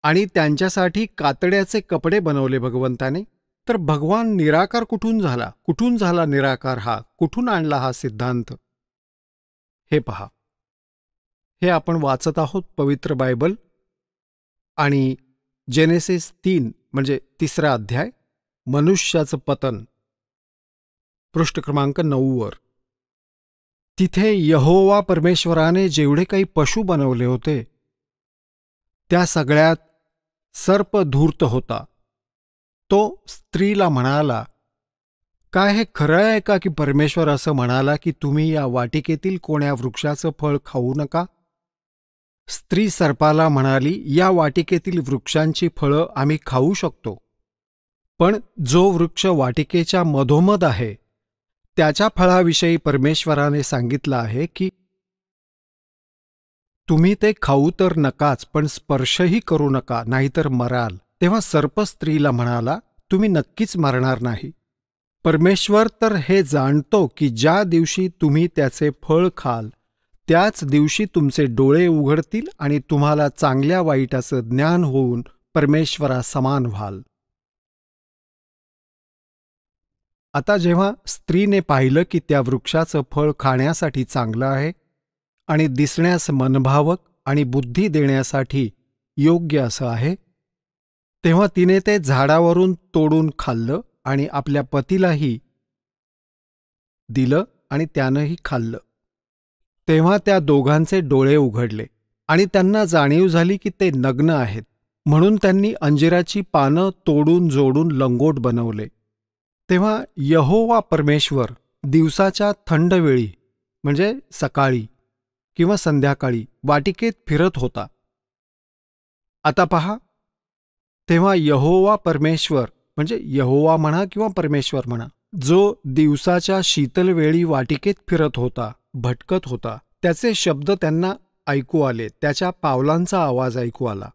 आणि त्यांच्यासाठी कातड्याचे कपडे बनवले भगवंताने. तर भगवान निराकार कुठून झाला? कुठून झाला निराकार हा? कुठून आणला हा सिद्धांत? हे पहा, हे आपण वाचत आहोत पवित्र बायबल आणि जेनेसिस 3 म्हणजे 3रा अध्याय, मनुष्याचं पतन, पृष्ठ क्रमांक 9 वर. तिथे यहोवा परमेश्वराने जेवढे काही पशु बनवले होते त्या सगळ्यात सर्प धूर्त होता. तो स्त्रीला म्हणाला, काय हे खरं आहे का की परमेश्वर असं म्हणाला की तुम्ही या वाटिकेतील कोण्या वृक्षाचं फळ खाऊ नका? स्त्री सर्पाला म्हणाली, या वाटिकेतील वृक्षांची फळं आम्ही खाऊ शकतो, पण जो वृक्ष वाटिकेच्या मधोमध आहे त्याच्या फळाविषयी परमेश्वराने सांगितलं आहे की तुम्ही ते खाऊ तर नकाच, पण स्पर्शही करू नका, नाहीतर मराल. तेव्हा सर्प स्त्रीला म्हणाला, तुम्ही नक्कीच मरणार नाही. परमेश्वर तर हे जाणतो की ज्या दिवशी तुम्ही त्याचे फळ खाल त्याच दिवशी तुमचे डोळे उघडतील आणि तुम्हाला चांगल्या वाईटाचं ज्ञान होऊन परमेश्वरासमान व्हाल. आता जेव्हा स्त्रीने पाहिलं की त्या वृक्षाचं फळ खाण्यासाठी चांगलं आहे आणि दिसण्यास मनभावक आणि बुद्धी देण्यासाठी योग्य असं आहे, तेव्हा तिने ते झाडावरून तोडून खाल्लं आणि आपल्या पतीलाही दिलं आणि त्यानंही खाल्लं. तेव्हा त्या दोघांचे डोळे उघडले आणि त्यांना जाणीव झाली की ते नग्न आहेत. म्हणून त्यांनी अंजिराची पानं तोडून जोडून लंगोट बनवले. तेव्हा यहोवा परमेश्वर दिवसाच्या थंड वेळी म्हणजे सकाळी किंवा संध्याकाळी वाटिकेत फिरत होता. आता पहा, तेव्हा यहोवा परमेश्वर म्हणजे यहोवा म्हणा किंवा परमेश्वर म्हणा, जो दिवसाच्या शीतल वेळी वाटिकेत फिरत होता, भटकत होता, त्याचे शब्द त्यांना ऐकू आले, त्याच्या पावलांचा आवाज ऐकू आला.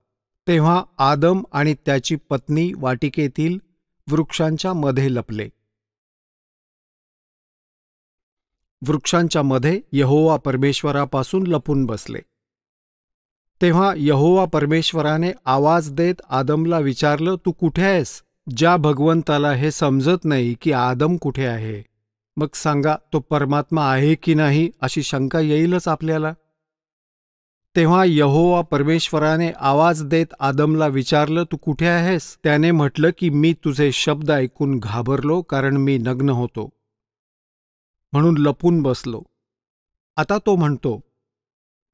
तेव्हा आदम आणि त्याची पत्नी वाटिकेतील वृक्षांच्या मध्ये लपले. वृक्षांच्या मध्ये यहोवा परमेश्वरापासून लपून बसले. तेव्हा यहोवा परमेश्वराने आवाज देत आदमला विचारलं, तू कुठे आहेस? ज्या भगवंताला हे समजत नाही की आदम कुठे आहे, मग सांगा तो परमात्मा आहे की नाही अशी शंका येईलच आपल्याला. तेव्हा यहोवा परमेश्वराने आवाज देत आदमला विचारलं, तू कुठे आहेस? त्याने म्हटलं की मी तुझे शब्द ऐकून घाबरलो, कारण मी नग्न होतो म्हणून लपून बसलो. आता तो म्हणतो,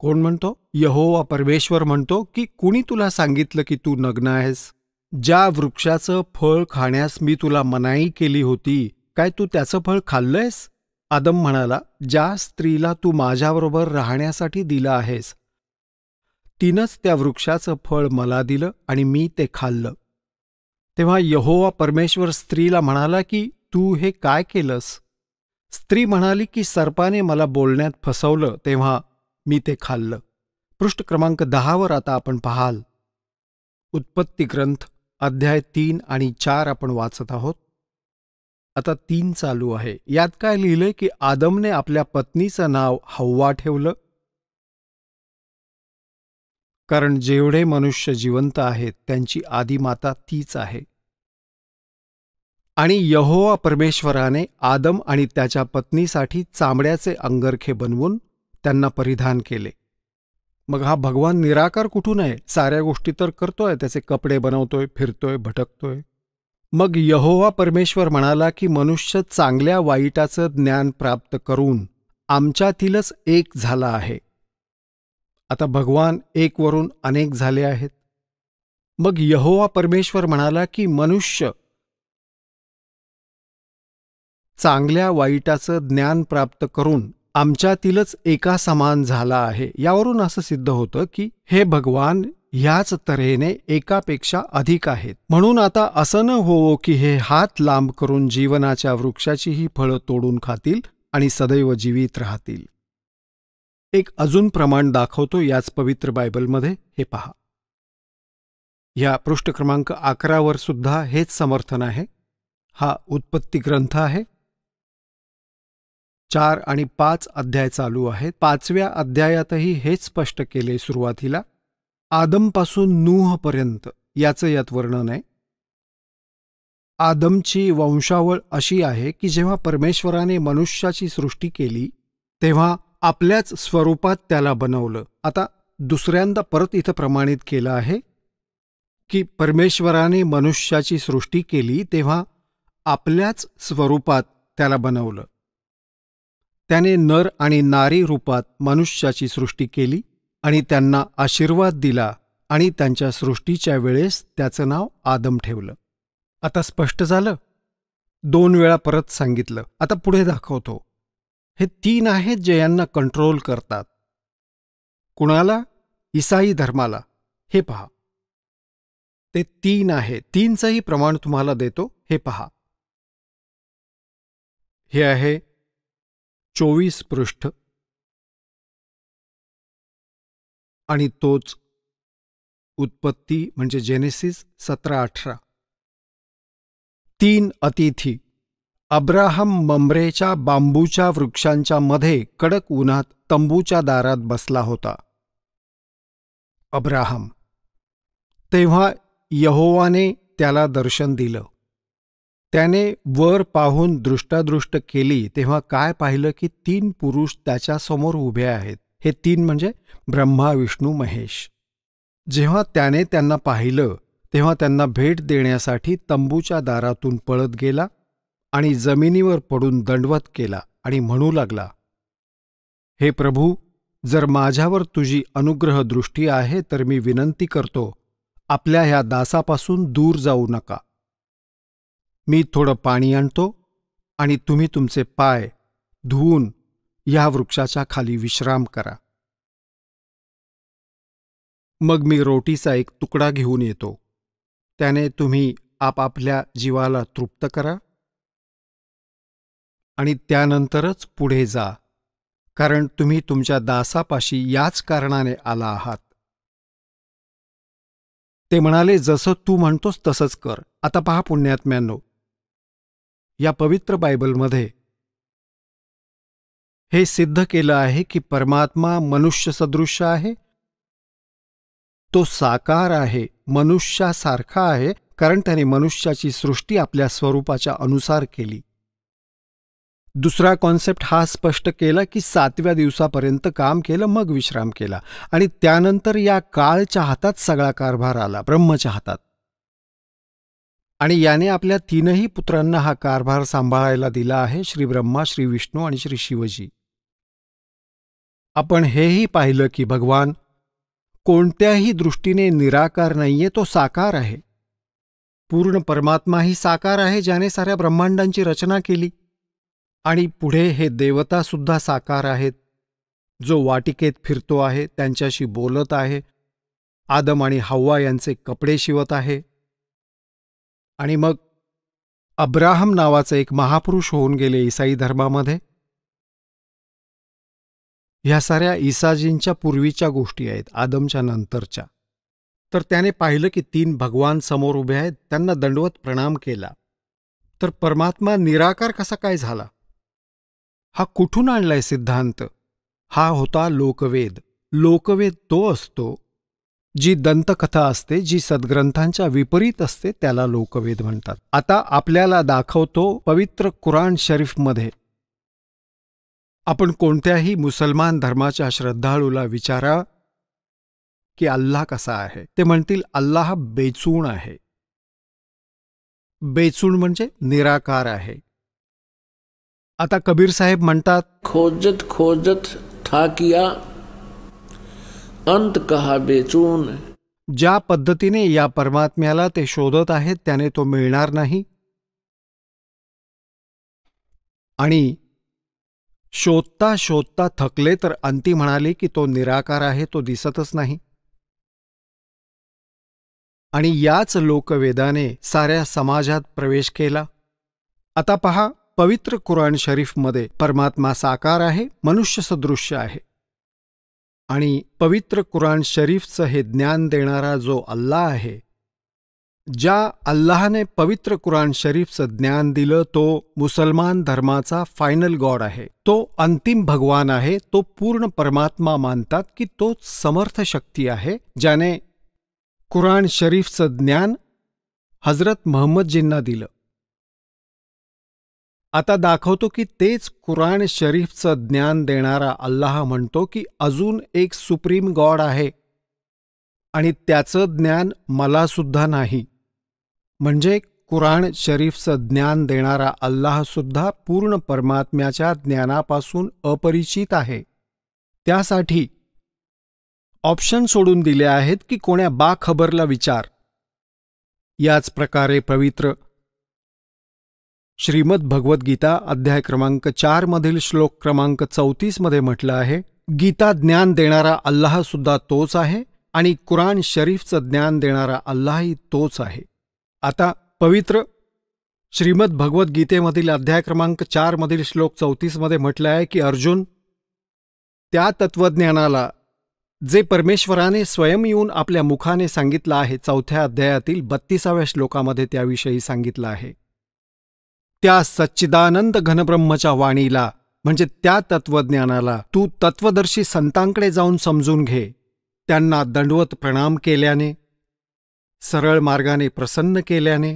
कोण म्हणतो? यहोवा परमेश्वर म्हणतो की कुणी तुला सांगितलं की तू नग्न आहेस? ज्या वृक्षाचं फळ खाण्यास मी तुला मनाई केली होती, काय तू त्याचं फळ खाल्लंयस? आदम म्हणाला, ज्या स्त्रीला तू माझ्याबरोबर राहण्यासाठी दिलं आहेस, तिनंच त्या वृक्षाचं फळ मला दिलं आणि मी ते खाल्लं. तेव्हा यहोवा परमेश्वर स्त्रीला म्हणाला की तू हे काय केलंस? स्त्री म्हणाली की सर्पाने मला बोलण्यात फसवलं, तेव्हा मी ते खाल्लं. पृष्ठ क्रमांक 10 आता आपण पाहाल. उत्पत्ती ग्रंथ अध्याय 3 आणि 4 आपण वाचत आहोत. आता 3 चालू आहे. यात काय लिहिलंय की आदमने आपल्या पत्नीचं नाव हव्वा ठेवलं, कारण जेवढे मनुष्य जिवंत आहेत त्यांची आदिमाता तीच आहे. आणि यहोवा परमेश्वराने आदम आणि त्याच्या पत्नीसाठी चामड्याचे अंगरखे बनवून त्यांना परिधान केले. मग हा भगवान निराकार कुठून आहे? साऱ्या गोष्टी तर करतोय, त्याचे कपडे बनवतोय, फिरतोय, भटकतोय. मग यहोवा परमेश्वर म्हणाला की मनुष्य चांगल्या वाईटाचं ज्ञान प्राप्त करून आमच्यातीलच एक झाला आहे. आता भगवान एक वरून अनेक झाले आहेत. मग यहोवा परमेश्वर म्हणाला की मनुष्य चांगल्या वाईटाचं ज्ञान प्राप्त करून आमच्यातीलच एका समान झाला आहे. यावरून असं सिद्ध होतं की हे भगवान ह्याच तऱ्हेने एकापेक्षा अधिक आहेत. म्हणून आता असं न होवो की हे हात लांब करून जीवनाच्या वृक्षाचीही फळं तोडून खातील आणि सदैव जीवित राहतील. एक अजून प्रमाण दाखवतो याच पवित्र बायबलमध्ये, हे पहा. ह्या पृष्ठ क्रमांक 11 सुद्धा हेच समर्थन आहे. हा उत्पत्ती ग्रंथ आहे. 4 आणि 5 अध्याय चालू आहेत. 5व्या अध्यायातही हेच स्पष्ट केले. सुरुवातीला आदमपासून नूहपर्यंत याचं यात वर्णन आहे. आदमची वंशावळ अशी आहे की जेव्हा परमेश्वराने मनुष्याची सृष्टी केली तेव्हा आपल्याच स्वरूपात त्याला बनवलं. आता दुसऱ्यांदा परत इथं प्रमाणित केलं आहे की परमेश्वराने मनुष्याची सृष्टी केली तेव्हा आपल्याच स्वरूपात त्याला बनवलं. त्याने नर आणि नारी रूपात मनुष्याची सृष्टी केली आणि त्यांना आशीर्वाद दिला आणि त्यांच्या सृष्टीच्या वेळेस त्याचं नाव आदम ठेवलं. आता स्पष्ट झालं. 2 वेळा परत सांगितलं. आता पुढे दाखवतो. हे 3 आहेत जे यांना कंट्रोल करतात. कुणाला? ईसाई धर्माला. हे पहा, ते 3 आहे. 3चंही प्रमाण तुम्हाला देतो. हे पहा, हे आहे 24 पृष्ठ आणि तोच उत्पत्ती म्हणजे जेनेसिस 17-18. 3 अतिथी. अब्राहम मम्रेच्या बांबूच्या वृक्षांच्या मध्ये कडक उन्हात तंबूच्या दारात बसला होता. अब्राहम. तेव्हा यहोवाने त्याला दर्शन दिलं. त्याने वर पाहून दृष्टादृष्ट केली तेव्हा काय पाहिलं की 3 पुरुष त्याच्यासमोर उभे आहेत. हे 3 म्हणजे ब्रह्मा, विष्णू, महेश. जेव्हा त्याने त्यांना पाहिलं तेव्हा त्यांना भेट देण्यासाठी तंबूच्या दारातून पळत गेला आणि जमिनीवर पडून दंडवत केला आणि म्हणू लागला, हे प्रभू, जर माझ्यावर तुझी अनुग्रह दृष्टी आहे तर मी विनंती करतो, आपल्या ह्या दासापासून दूर जाऊ नका. मी थोडं पाणी आणतो आणि तुम्ही तुमचे पाय धुवून ह्या वृक्षाच्या खाली विश्राम करा. मग मी रोटीचा एक तुकडा घेऊन येतो. त्याने तुम्ही आपापल्या जीवाला तृप्त करा आणि त्यानंतरच पुढे जा, कारण तुम्ही तुमच्या दासापाशी याच कारणाने आला आहात. ते म्हणाले, जसं तू म्हणतोस तसंच कर. आता पहा पुण्यात्म्यांनो, या पवित्र बायबलमध्ये हे सिद्ध केलं आहे की परमात्मा मनुष्य सदृश आहे. तो साकार आहे, मनुष्यासारखा आहे, कारण त्याने मनुष्याची सृष्टी आपल्या स्वरूपाच्या अनुसार केली. दुसरा कॉन्सेप्ट हा स्पष्ट केला की 7व्या दिवसापर्यंत काम केलं, मग विश्राम केला आणि त्यानंतर या काळच्या हातात सगळा कारभार आला, ब्रह्मच्या हातात. आणि याने आपल्या 3ही पुत्रांना हा कारभार सांभाळायला दिला आहे, श्री ब्रह्मा, श्री विष्णू आणि श्री शिवजी. आपण हेही पाहिलं की भगवान कोणत्याही दृष्टीने निराकार नाहीये, तो साकार आहे. पूर्ण परमात्माही साकार आहे, ज्याने साऱ्या ब्रह्मांडांची रचना केली. आणि पुढे हे देवतासुद्धा साकार आहेत, जो वाटिकेत फिरतो आहे, त्यांच्याशी बोलत आहे, आदम आणि हव्वा यांचे कपडे शिवत आहे. आणि मग अब्राहम नावाचे एक महापुरुष होऊन गेले ईसाई धर्मामध्ये. ह्या साऱ्या ईसाजींच्या पूर्वीच्या गोष्टी आहेत, आदमच्या नंतरच्या. तर त्याने पाहिलं की 3 भगवान समोर उभे आहेत, त्यांना दंडवत प्रणाम केला. तर परमात्मा निराकार कसा काय झाला? हा कुठून आणलाय सिद्धांत? हा होता लोकवेद. लोकवेद तो असतो जी दंतकथा असते, जी सद्ग्रंथांच्या विपरीत असते, त्याला लोकवेद म्हणतात. आता आपल्याला दाखवतो पवित्र कुराण शरीफमध्ये. आपण कोणत्याही मुसलमान धर्माच्या श्रद्धाळूला विचारा की अल्लाह कसा आहे, ते म्हणतील अल्लाह बेचूण आहे. बेचूण म्हणजे निराकार आहे. आता कबीर साहेब म्हणतात, खोजत खोजत ठाकिया अंत कहा बेचून. ज्या पद्धतीने या परमात्म्याला ते शोधत आहेत त्याने तो मिळणार नाही. आणि शोधता शोधता थकले तर अंती म्हणाले की तो निराकार आहे, तो दिसतच नाही. आणि याच लोकवेदाने साऱ्या समाजात प्रवेश केला. आता पहा, पवित्र कुराण शरीफमध्ये परमात्मा साकार आहे, मनुष्य सदृश्य आहे. आणि पवित्र कुराण शरीफचं हे ज्ञान देणारा जो अल्लाह आहे, ज्या अल्लाहने पवित्र कुराण शरीफचं ज्ञान दिलं, तो मुसलमान धर्माचा फायनल गॉड आहे. तो अंतिम भगवान आहे. तो पूर्ण परमात्मा मानतात की तोच समर्थ शक्ती आहे, ज्याने कुराण शरीफचं ज्ञान हजरत महम्मदजींना दिलं. आता दाखवतो की तेच कुराण शरीफचं ज्ञान देणारा अल्लाह म्हणतो की अजून एक सुप्रीम गॉड आहे आणि त्याचं ज्ञान मलासुद्धा नाही. म्हणजे कुराण शरीफचं ज्ञान देणारा अल्लाहसुद्धा पूर्ण परमात्म्याच्या ज्ञानापासून अपरिचित आहे. त्यासाठी ऑप्शन सोडून दिले आहेत की कोण्या बाखबरला विचार. याच प्रकारे पवित्र श्रीमद भगवद्गीता अध्याय क्रमांक 4 मधील श्लोक क्रमांक 34 मध्ये म्हटलं आहे, गीता ज्ञान देणारा अल्लाहसुद्धा तोच आहे आणि कुराण शरीफचं ज्ञान देणारा अल्लाहही तोच आहे. आता पवित्र श्रीमद भगवद्गीतेमधील अध्याय क्रमांक 4 मधील श्लोक 34 मध्ये म्हटलं आहे की अर्जुन, त्या तत्वज्ञानाला जे परमेश्वराने स्वयं येऊन आपल्या मुखाने सांगितलं आहे, 4थ्या अध्यायातील 32व्या श्लोकामध्ये त्याविषयी सांगितलं आहे, त्या सच्चिदानंद घनब्रह्मच्या वाणीला म्हणजे त्या तत्वज्ञानाला तू तत्वदर्शी संतांकडे जाऊन समजून घे. त्यांना दंडवत प्रणाम केल्याने, सरळ मार्गाने प्रसन्न केल्याने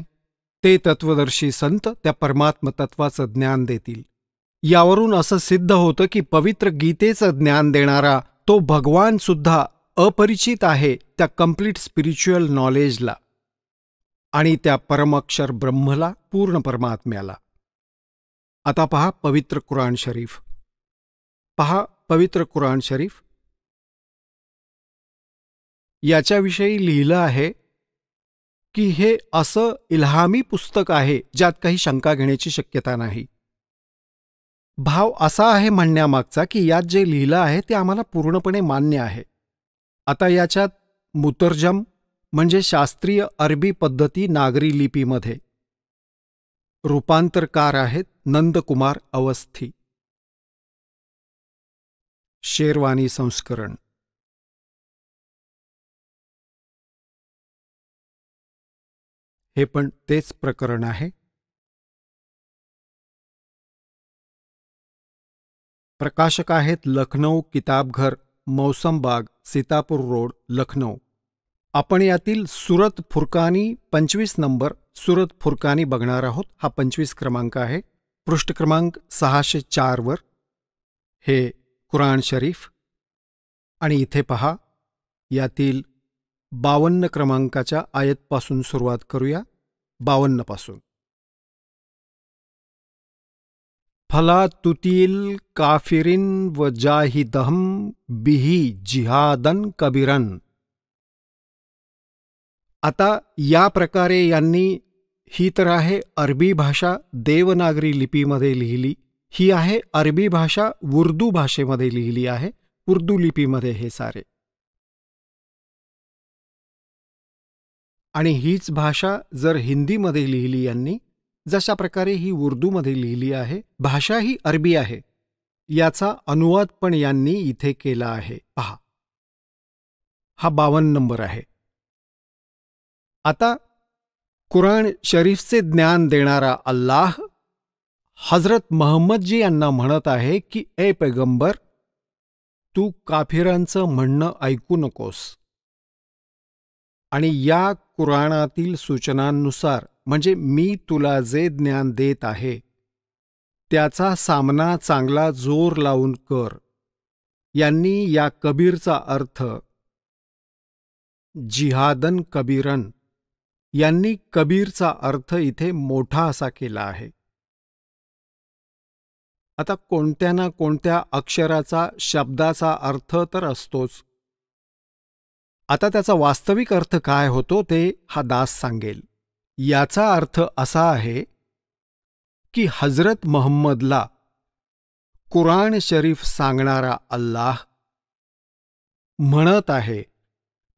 ते तत्वदर्शी संत त्या परमात्म तत्वाचं ज्ञान देतील. यावरून असं सिद्ध होतं की पवित्र गीतेचं ज्ञान देणारा तो भगवान सुद्धा अपरिचित आहे त्या कंप्लीट स्पिरिच्युअल नॉलेजला आणि त्या परमअक्षर ब्रह्मला, पूर्ण परमात्म्याला. आता पहा पवित्र कुराण शरीफ. पहा पवित्र कुराण शरीफ याच्याविषयी लिहिलं आहे की हे असं इल्हामी पुस्तक आहे ज्यात काही शंका घेण्याची शक्यता नाही. भाव असा आहे म्हणण्यामागचा की यात जे लिहिलं आहे ते आम्हाला पूर्णपणे मान्य आहे. आता याच्यात मुतर्जम म्हणजे शास्त्रीय अरबी पद्धती नागरी लिपीमध्ये रूपांतरकार आहेत नंदकुमार अवस्थी. शेरवानी संस्करण. हे पण तेच प्रकरण आहे. प्रकाशक आहेत लखनौ किताबघर, मौसमबाग, सीतापूर रोड, लखनौ. आपण यातील सुरत फुरकानी 25 नंबर सुरत फुरकानी बघणार आहोत. हा 25 क्रमांक आहे. पृष्ठ क्रमांक 604 वर हे कुराण शरीफ. आणि इथे पहा, यातील 52 क्रमांकाच्या आयतपासून सुरुवात करूया. 52 पासून. फला तुतील काफिरिन व जाहिदहम बिही जिहादन कबीरन. आता या प्रकारे यांनी, ही तर आहे अरबी भाषा देवनागरी लिपीमध्ये लिहिली. ही आहे अरबी भाषा उर्दू भाषेमध्ये लिहिली आहे. उर्दू लिपीमध्ये हे सारे. आणि हीच भाषा जर हिंदीमध्ये लिहिली यांनी, जशा प्रकारे ही उर्दूमध्ये लिहिली आहे, भाषा ही अरबी आहे. याचा अनुवाद पण यांनी इथे केला आहे. पहा, हा 52 नंबर आहे. आता कुराण शरीफचे ज्ञान देणारा अल्लाह हजरत महम्मदजी यांना म्हणत आहे की ए पैगंबर, तू काफिरांचं म्हणणं ऐकू नकोस. आणि या कुराणातील सूचनांनुसार, म्हणजे मी तुला जे ज्ञान देत आहे त्याचा सामना चांगला जोर लावून कर. यांनी या कबीरचा अर्थ जिहादन कबीरन, यांनी कबीरचा अर्थ इथे मोठा असा केला आहे. आता कोणत्या ना कोणत्या अक्षराचा, शब्दाचा अर्थ तर असतोच. आता त्याचा वास्तविक अर्थ काय होतो ते हा दास सांगेल. याचा अर्थ असा आहे की हजरत महम्मदला कुराण शरीफ सांगणारा अल्लाह म्हणत आहे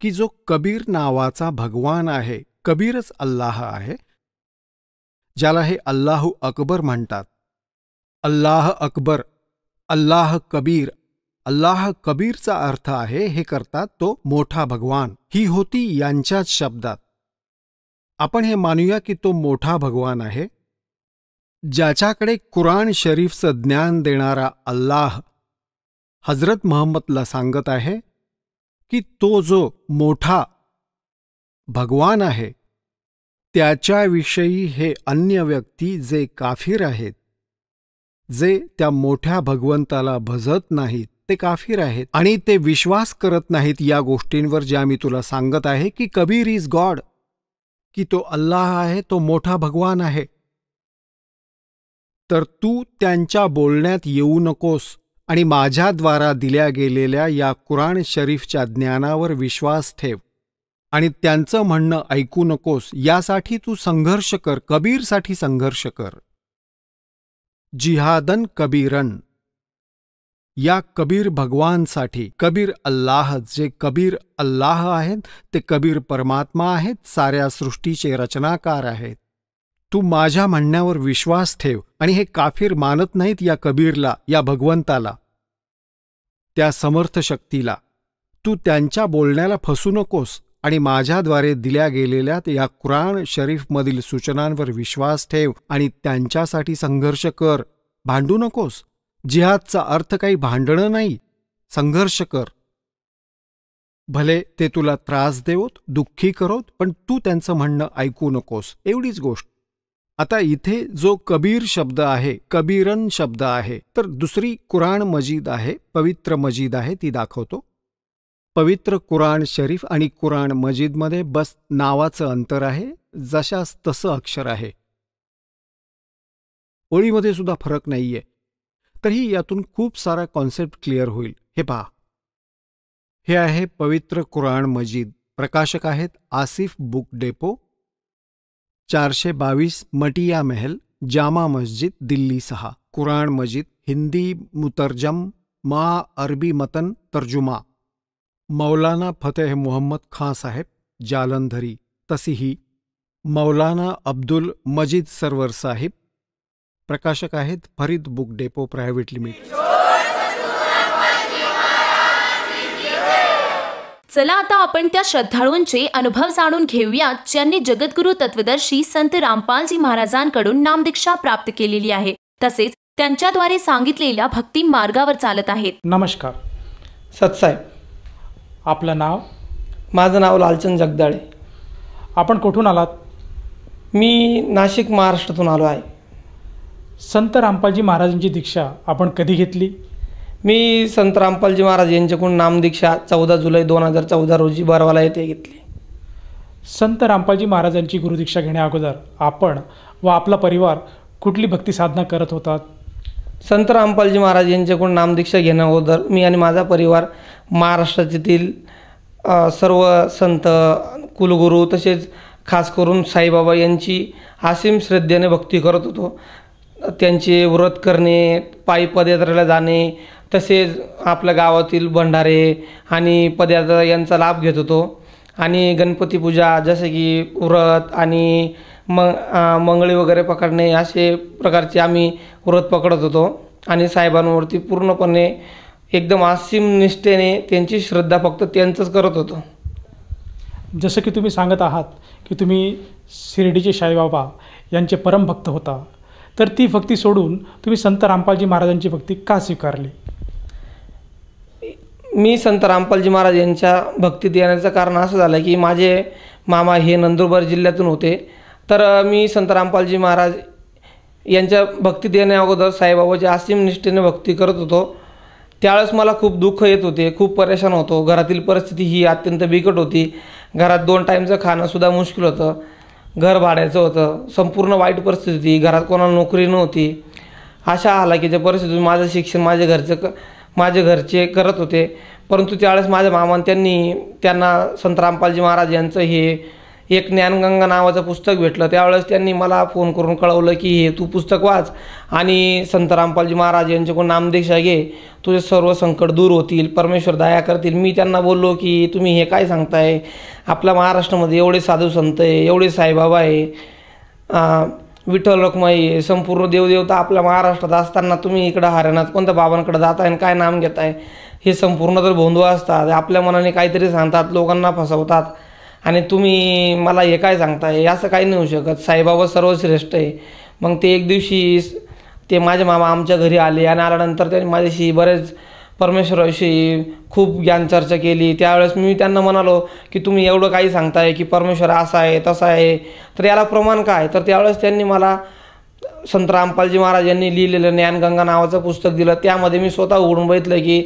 की जो कबीर नावाचा भगवान आहे, कबीरच अल्लाह आहे, ज्याला हे अल्लाहू अकबर म्हणतात. अल्लाह अकबर, अल्लाह कबीर. अल्लाह कबीरचा अर्थ आहे, हे करतात तो मोठा भगवान. ही होती यांच्याच शब्दात. आपण हे मानूया की तो मोठा भगवान आहे. ज्याच्याकडे कुराण शरीफचं ज्ञान देणारा अल्लाह हजरत महम्मदला सांगत आहे की तो जो मोठा भगवान आहे त्याच्याविषयी हे अन्य व्यक्ती जे काफिर आहेत, जे त्या मोठ्या भगवंताला भजत नाहीत, ते काफिर आहेत. आणि ते विश्वास करत नाहीत या गोष्टींवर ज्या मी तुला सांगत आहे की कबीर इज गॉड, की तो अल्लाह आहे, तो मोठा भगवान आहे. तर तू त्यांच्या बोलण्यात येऊ नकोस आणि माझ्याद्वारा दिल्या गेलेल्या या कुराण शरीफच्या ज्ञानावर विश्वास ठेव आणि त्यांचं म्हणणं ऐकू नकोस. यासाठी तू संघर्ष कर, कबीरसाठी संघर्ष कर. जिहादन कबीरन, या कबीर भगवानसाठी. कबीर अल्लाह, जे कबीर अल्लाह आहेत ते कबीर परमात्मा आहेत, साऱ्या सृष्टीचे रचनाकार आहेत. तू माझ्या म्हणण्यावर विश्वास ठेव. आणि हे काफिर मानत नाहीत या कबीरला, या भगवंताला, त्या समर्थ शक्तीला. तू त्यांच्या बोलण्याला फसू नकोस आणि माझ्याद्वारे दिल्या गेलेल्या या कुराण शरीफमधील सूचनांवर विश्वास ठेव आणि त्यांच्यासाठी संघर्ष कर. भांडू नकोस. जिहादचा अर्थ काही भांडणं नाही, संघर्ष कर. भले ते तुला त्रास देवोत, दुःखी करोत, पण तू त्यांचं म्हणणं ऐकू नकोस. एवढीच गोष्ट. आता इथे जो कबीर शब्द आहे, कबीरन शब्द आहे, तर दुसरी कुराण मजीद आहे, पवित्र मजीद आहे, ती दाखवतो. पवित्र कुराण शरीफ आणि कुराण मजीदमध्ये बस नावाचं अंतर आहे, जशास तसं अक्षर आहे. ओळीमध्ये सुद्धा फरक नाहीये. तरी यातून खूप सारा कॉन्सेप्ट क्लिअर होईल. हे पहा, हे आहे पवित्र कुराण मजीद. प्रकाशक आहेत आसिफ बुक डेपो, 422 मटिया महल, जामा मस्जिद, दिल्ली 6. कुराण मजीद हिंदी मुतरजम मा अरबी मतन तर्जुमा मौलाना फतेह मोहम्मद खां साहेब, जालंधरी. तशीही मौलाना अब्दुल मजीद सरवर साहिब. प्रकाशक आहेत Farid book depot private limited. चला आता आपण त्या श्रद्धाळूंचे अनुभव जाणून घेऊया ज्यांनी जगद्गुरु तत्वदर्शी संत रामपालजी महाराजांकडून नामदीक्षा प्राप्त केलेली आहे, तसेच त्यांच्याद्वारे सांगितलेल्या भक्ती मार्गावर चालत आहेत. नमस्कार सतसाहेब. आपलं नाव? माझं नाव लालचंद जगदाळे. आपण कुठून आलात? मी नाशिक महाराष्ट्रातून आलो आहे. संत रामपालजी महाराजांची दीक्षा आपण कधी घेतली? मी संत रामपालजी महाराज यांच्याकडून नामदीक्षा 14 जुलै 2014 रोजी बरवाला येथे घेतली. संत रामपालजी महाराजांची गुरुदीक्षा घेण्या अगोदर आपण व आपला परिवार कुठली भक्ती साधना करत होतात? संत रामपालजी महाराज यांच्याकडून नामदीक्षा घेण्या अगोदर मी आणि माझा परिवार महाराष्ट्रातील सर्व संत, कुलगुरू तसेच खास करून साईबाबा यांची असीम श्रद्धेने भक्ती करत होतो. त्यांचे व्रत करणे, पायी पदयात्रेला जाणे, तसेच आपल्या गावातील भंडारे आणि पदयात्रा यांचा लाभ घेत होतो. आणि गणपती पूजा जसे की व्रत आणि मंगळी वगैरे पकडणे असे प्रकारचे आम्ही व्रत पकडत होतो. आणि साहेबांवरती पूर्णपणे एकदम असीम निष्ठेने त्यांची श्रद्धा फक्त त्यांचंच करत होतो. जसं की तुम्ही सांगत आहात की तुम्ही शिर्डीचे साईबाबा यांचे परमभक्त होता, तर ती भक्ती सोडून तुम्ही संत रामपालजी महाराजांची भक्ती का स्वीकारली? मी संत रामपालजी महाराज यांच्या भक्तीत येण्याचं कारण असं झालं की माझे मामा हे नंदुरबार जिल्ह्यातून होते. तर मी संत रामपालजी महाराज यांच्या भक्तीत येण्या अगोदर साईबाबाची असीम निष्ठेने भक्ती करत होतो. त्यावेळेस मला खूप दुःख येत होते, खूप परेशान होतो. घरातील परिस्थिती ही अत्यंत बिकट होती. घरात 2 टाईमचं खाणंसुद्धा मुश्किल होतं. घर भाड्याचं होतं. संपूर्ण वाईट परिस्थिती. घरात कोणाला नोकरी नव्हती. अशा हालाकीच्या परिस्थितीतून माझं शिक्षण माझे घरचे करत होते. परंतु त्यावेळेस माझ्या मामांनी त्यांना संत रामपालजी महाराज यांचं हे एक ज्ञानगंगा नावाचं पुस्तक भेटलं. त्यावेळेस त्यांनी मला फोन करून कळवलं की हे तू पुस्तक वाच आणि संत रामपालजी महाराज यांच्याकडून नामदीक्षा घे, तुझे सर्व संकट दूर होतील, परमेश्वर दया करतील. मी त्यांना बोललो की तुम्ही हे काय सांगताय? आपल्या महाराष्ट्रामध्ये एवढे साधू संत आहे, एवढे साईबाबा आहे, विठ्ठल रखुमाई आहे, संपूर्ण देवदेवता आपल्या महाराष्ट्रात असताना तुम्ही इकडं हरियाणात कोणत्या बाबांकडे जाताय आणि काय नाम घेताय? हे संपूर्ण तर भोंदू असतात. आपल्या मनाने काहीतरी सांगतात, लोकांना फसवतात आणि तुम्ही मला हे काय सांगताय? असं काही नाही होऊ शकत. साईबाबा सर्वश्रेष्ठ आहे. मग ते एक दिवशी ते माझे मामा आमच्या घरी आले आणि आल्यानंतर त्यांनी माझ्याशी बरेच परमेश्वराविषयी खूप ज्ञान चर्चा केली. त्यावेळेस मी त्यांना म्हणालो की तुम्ही एवढं काही सांगताय की परमेश्वर असा आहे तसा आहे, तर याला प्रमाण काय? तर त्यावेळेस त्यांनी मला संत रामपालजी महाराज यांनी लिहिलेलं ज्ञानगंगा नावाचं पुस्तक दिलं. त्यामध्ये मी स्वतः उघडून बघितलं की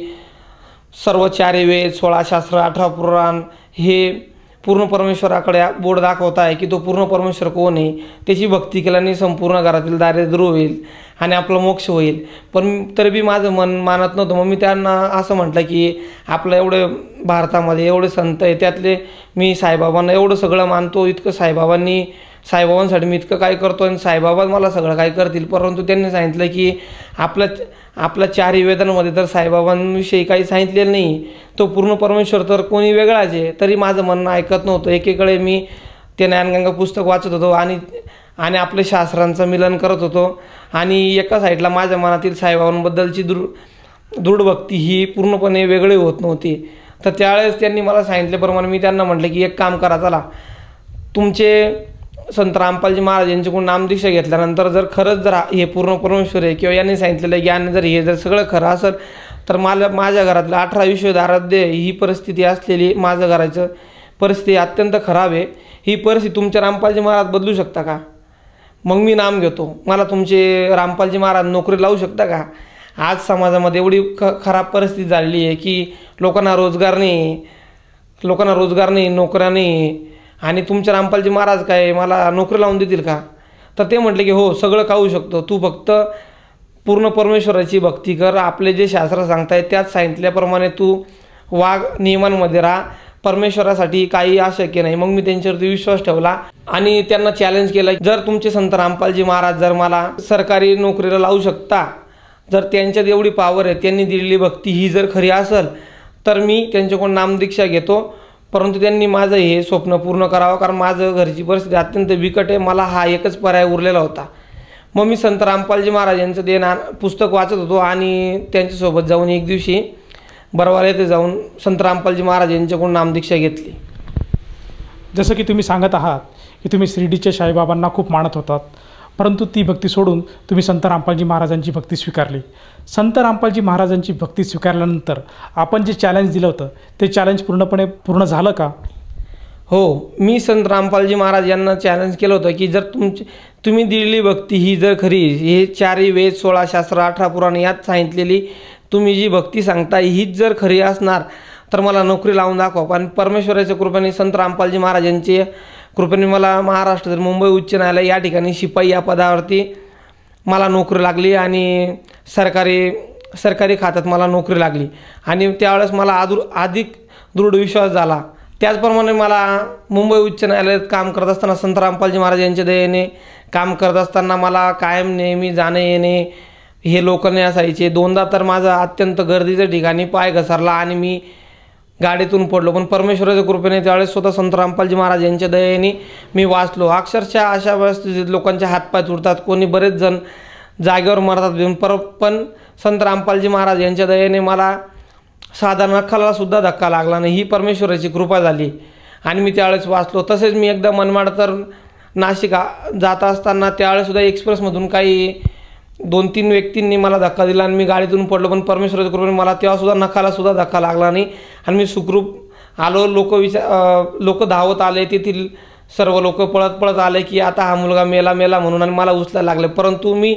सर्व 4 वेद, 16 शास्त्र, 18 पुराण हे पूर्ण परमेश्वराकडे बोर्ड दाखवत आहे की तो पूर्ण परमेश्वर कोण आहे. त्याची भक्ती केल्याने संपूर्ण घरातील दारिद्र्य दूर होईल आणि आपलं मोक्ष होईल. पण तरी बी माझं मन मानत नव्हतं. मग मी त्यांना असं म्हटलं की आपलं एवढं भारतामध्ये एवढे संत आहे, त्यातले मी साईबाबांना एवढं सगळं मानतो, इतकं साईबाबांसाठी मी इतकं काय करतो आणि साईबाबा मला सगळं काय करतील. परंतु त्यांनी सांगितलं की आपल्या 4 वेदांमध्ये तर साईबाबांविषयी काही सांगितलेलं नाही. तो पूर्ण परमेश्वर तर कोणी वेगळाच आहे. तरी माझं म्हणणं ऐकत नव्हतं. एकीकडे मी ते ज्ञानगंगा पुस्तक वाचत होतो आणि आपल्या शास्त्रांचं मिलन करत होतो आणि एका साईडला माझ्या मनातील साईबाबांबद्दलची दृढ भक्ती ही पूर्णपणे वेगळी होत नव्हती. तर त्यावेळेस त्यांनी मला सांगितल्याप्रमाणे मी त्यांना म्हटलं की एक काम करा, चला तुमचे संत रामपालजी महाराज यांच्याकडून नामदीक्षा घेतल्यानंतर जर खरंच जर हे पूर्ण परमेश्वर आहे किंवा यांनी सांगितलेलं ज्ञान जर सगळं खरं असेल तर माझ्या घरातलं 18 विश्व आराध्य ही परिस्थिती असलेली, माझं घराचं परिस्थिती अत्यंत खराब आहे. ही परिस्थिती तुमच्या रामपालजी महाराज बदलू शकता का? मग मी नाम घेतो. मला तुमचे रामपालजी महाराज नोकरी लावू शकता का? आज समाजामध्ये एवढी खराब परिस्थिती झालेली आहे की लोकांना रोजगार नाही, नोकऱ्या नाही आणि तुमचे रामपालजी महाराज काय मला नोकरी लावून देतील का? तर ते म्हटले की हो, सगळं खाऊ शकतो, तू फक्त पूर्ण परमेश्वराची भक्ती कर. आपले जे शास्त्र सांगतायत त्याच सांगितल्याप्रमाणे तू वाघ नियमांमध्ये राहा, परमेश्वरासाठी काही अशक्य नाही. मग मी त्यांच्यावरती विश्वास ठेवला आणि त्यांना चॅलेंज केलं, जर तुमचे संत रामपालजी महाराज जर मला सरकारी नोकरीला लावू शकता, जर त्यांच्यात एवढी पॉवर आहे, त्यांनी दिलेली भक्ती ही जर खरी असेल तर मी त्यांच्याकडून नामदीक्षा घेतो. परंतु त्यांनी माझं हे स्वप्न पूर्ण करावं, कारण माझं घरची परिस्थिती अत्यंत बिकट आहे. मला हा एकच पर्याय उरलेला होता. मग मी संत रामपालजी महाराज यांचं देणं पुस्तक वाचत होतो आणि त्यांच्यासोबत जाऊन एक दिवशी बरवाल येथे जाऊन संत रामपालजी महाराज यांच्याकडून नामदीक्षा घेतली. जसं की तुम्ही सांगत आहात की तुम्ही शिर्डीच्या साईबाबांना खूप मानत होतात, परंतु ती भक्ती सोडून तुम्ही संत रामपालजी महाराजांची भक्ती स्वीकारली. संत रामपालजी महाराजांची भक्ती स्वीकारल्यानंतर आपण जे चॅलेंज दिलं होतं ते चॅलेंज पूर्णपणे पूर्ण झालं का? हो, मी संत रामपालजी महाराज यांना चॅलेंज केलं होतं की जर तुम्ही दिलेली भक्ती ही जर खरी, हे 4 वेद 16 शास्त्र 18 पुराण यात सांगितलेली तुम्ही जी भक्ती सांगता हीच जर खरी असणार तर मला नोकरी लावून दाखवा. पण परमेश्वराच्या कृपेने संत रामपालजी महाराज यांच्या कृपेने मला महाराष्ट्रातील मुंबई उच्च न्यायालय या ठिकाणी शिपाई या पदावरती मला नोकरी लागली आणि सरकारी खात्यात मला नोकरी लागली. आणि त्यावेळेस मला अधिक दृढ विश्वास झाला. त्याचप्रमाणे मला मुंबई उच्च न्यायालयात काम करत असताना संत रामपालजी महाराज यांच्या दयेने काम करत असताना मला कायम नेहमी जाणे येणे हे लोकलने असायचे. 2दा तर माझा अत्यंत गर्दीच्या ठिकाणी पाय घसरला आणि मी गाडीतून पडलो. पण परमेश्वराच्या कृपेने त्यावेळेस स्वतः संत रामपालजी महाराज यांच्या दयेने मी वाचलो. अक्षरशः अशा परिस्थितीत लोकांचे हातपाय तुटतात, कोणी बरेच जण जागेवर मरतात. पण संत रामपालजी महाराज यांच्या दयेने मला साधा नखाला सुद्धा धक्का लागला नाही. ही परमेश्वराची कृपा झाली आणि मी त्यावेळेस वाचलो. तसेच मी एकदा मनमाड तर नाशिक जात असताना त्यावेळेससुद्धा एक्सप्रेसमधून काही 2-3 व्यक्तींनी मला धक्का दिला आणि मी गाडीतून पडलो. पण परमेश्वराच्या कृपेने मला तेव्हासुद्धा नखाला सुद्धा धक्का लागला नाही आणि मी सुखरूप आलो. लोक धावत आले, तेथील सर्व लोक पळत आले की आता हा मुलगा मेला म्हणून आणि मला उचलायला लागले. परंतु मी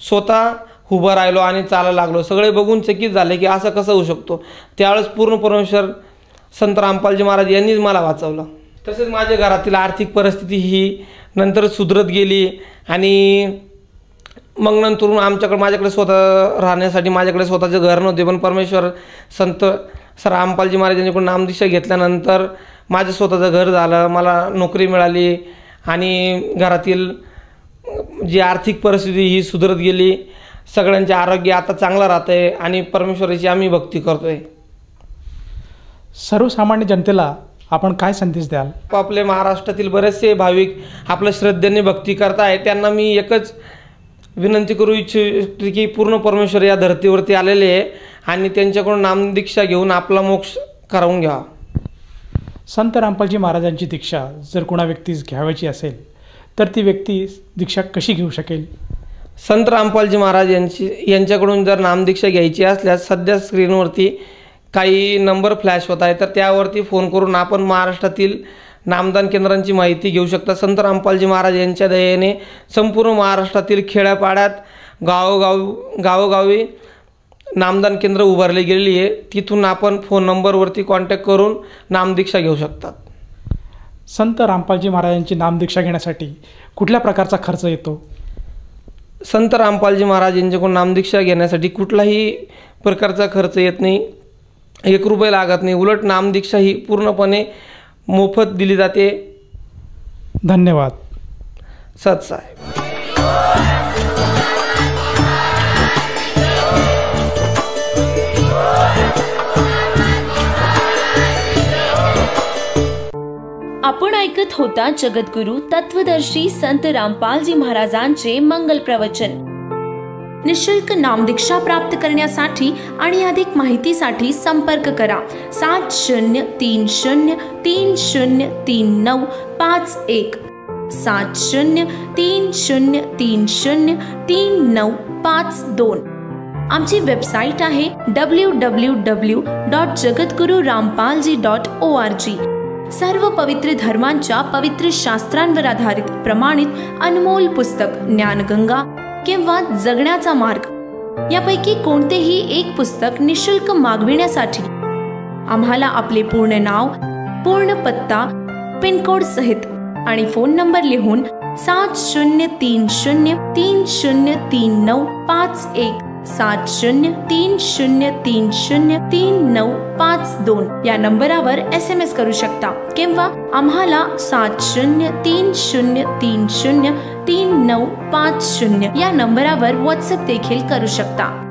स्वतः उभं राहिलो आणि चालायला लागलो. सगळे बघून चकित झाले की असं कसं होऊ शकतो. त्यावेळेस पूर्ण परमेश्वर संत रामपालजी महाराज यांनीच मला वाचवलं. तसेच माझ्या घरातील आर्थिक परिस्थिती ही नंतर सुधरत गेली आणि मग नंतर माझ्याकडे स्वतः राहण्यासाठी माझ्याकडे स्वतःचे घर नव्हते. पण परमेश्वर संत रामपालजी महाराज यांच्याकडून नामदीक्षा घेतल्यानंतर माझं स्वतःचं घर झालं, मला नोकरी मिळाली आणि घरातील जी आर्थिक परिस्थिती ही सुधरत गेली. सगळ्यांचे आरोग्य आता चांगलं राहतं आहे आणि परमेश्वराची आम्ही भक्ती करतोय. सर्वसामान्य जनतेला आपण काय संदेश द्याल? आपले महाराष्ट्रातील बरेचसे भाविक आपल्या श्रद्धेने भक्ती करताय, त्यांना मी एकच विनंती करू इच्छितो की पूर्ण परमेश्वर या धर्तीवरती आलेले आहे आणि त्यांच्याकडून नामदीक्षा घेऊन आपला मोक्ष करवून घ्यावा. संत रामपालजी महाराजांची दीक्षा जर कोणा व्यक्तीस घ्यावायची असेल तर ती व्यक्ती दीक्षा कशी घेऊ शकेल? संत रामपालजी महाराज यांच्याकडून जर नामदीक्षा घ्यायची असल्यास सध्या स्क्रीनवरती काही नंबर फ्लॅश होत आहे, तर त्यावरती फोन करून आपण महाराष्ट्रातील नामदान केंद्रांची माहिती घेऊ शकता. संत रामपालजी महाराज यांच्या दयेने संपूर्ण महाराष्ट्रातील खेड्यापाड्यात गावोगावी नामदान केंद्र उभारली गेलेली आहे. तिथून आपण फोन नंबरवरती कॉन्टॅक्ट करून नामदीक्षा घेऊ शकतात. संत रामपालजी महाराजांची नामदीक्षा घेण्यासाठी कुठल्या प्रकारचा खर्च येतो? संत रामपालजी महाराज यांच्याकडून नामदीक्षा घेण्यासाठी कुठलाही प्रकारचा खर्च येत नाही, 1 रुपये लागत नाही. उलट नामदीक्षा ही पूर्णपणे मोफत दिली जाते. धन्यवाद. सतसाहेब. आपण ऐकत होता जगद्गुरु तत्वदर्शी संत रामपालजी महाराजांचे मंगल प्रवचन. निशुल्क नामदीक्षा प्राप्त करण्यासाठी आणि अधिक माहितीसाठी संपर्क करा 7030303951 7030303952. आमची वेबसाईट आहे www.jagadgururampalji.org. सर्व पवित्र धर्मांच्या पवित्र शास्त्रांवर आधारित प्रमाणित अनमोल पुस्तक ज्ञानगंगा किंवा जगण्याचा मार्ग यापैकी कोणतेही एक पुस्तक निशुल्क मागविण्यासाठी आम्हाला आपले पूर्ण नाव, पूर्ण पत्ता, पिनकोड सहित आणि फोन नंबर लिहून 7030303951 7030303952 या नंबरावर SMS करू शकता किंवा आम्हाला 7030303950 या नंबरावर WhatsApp देखील करू शकता.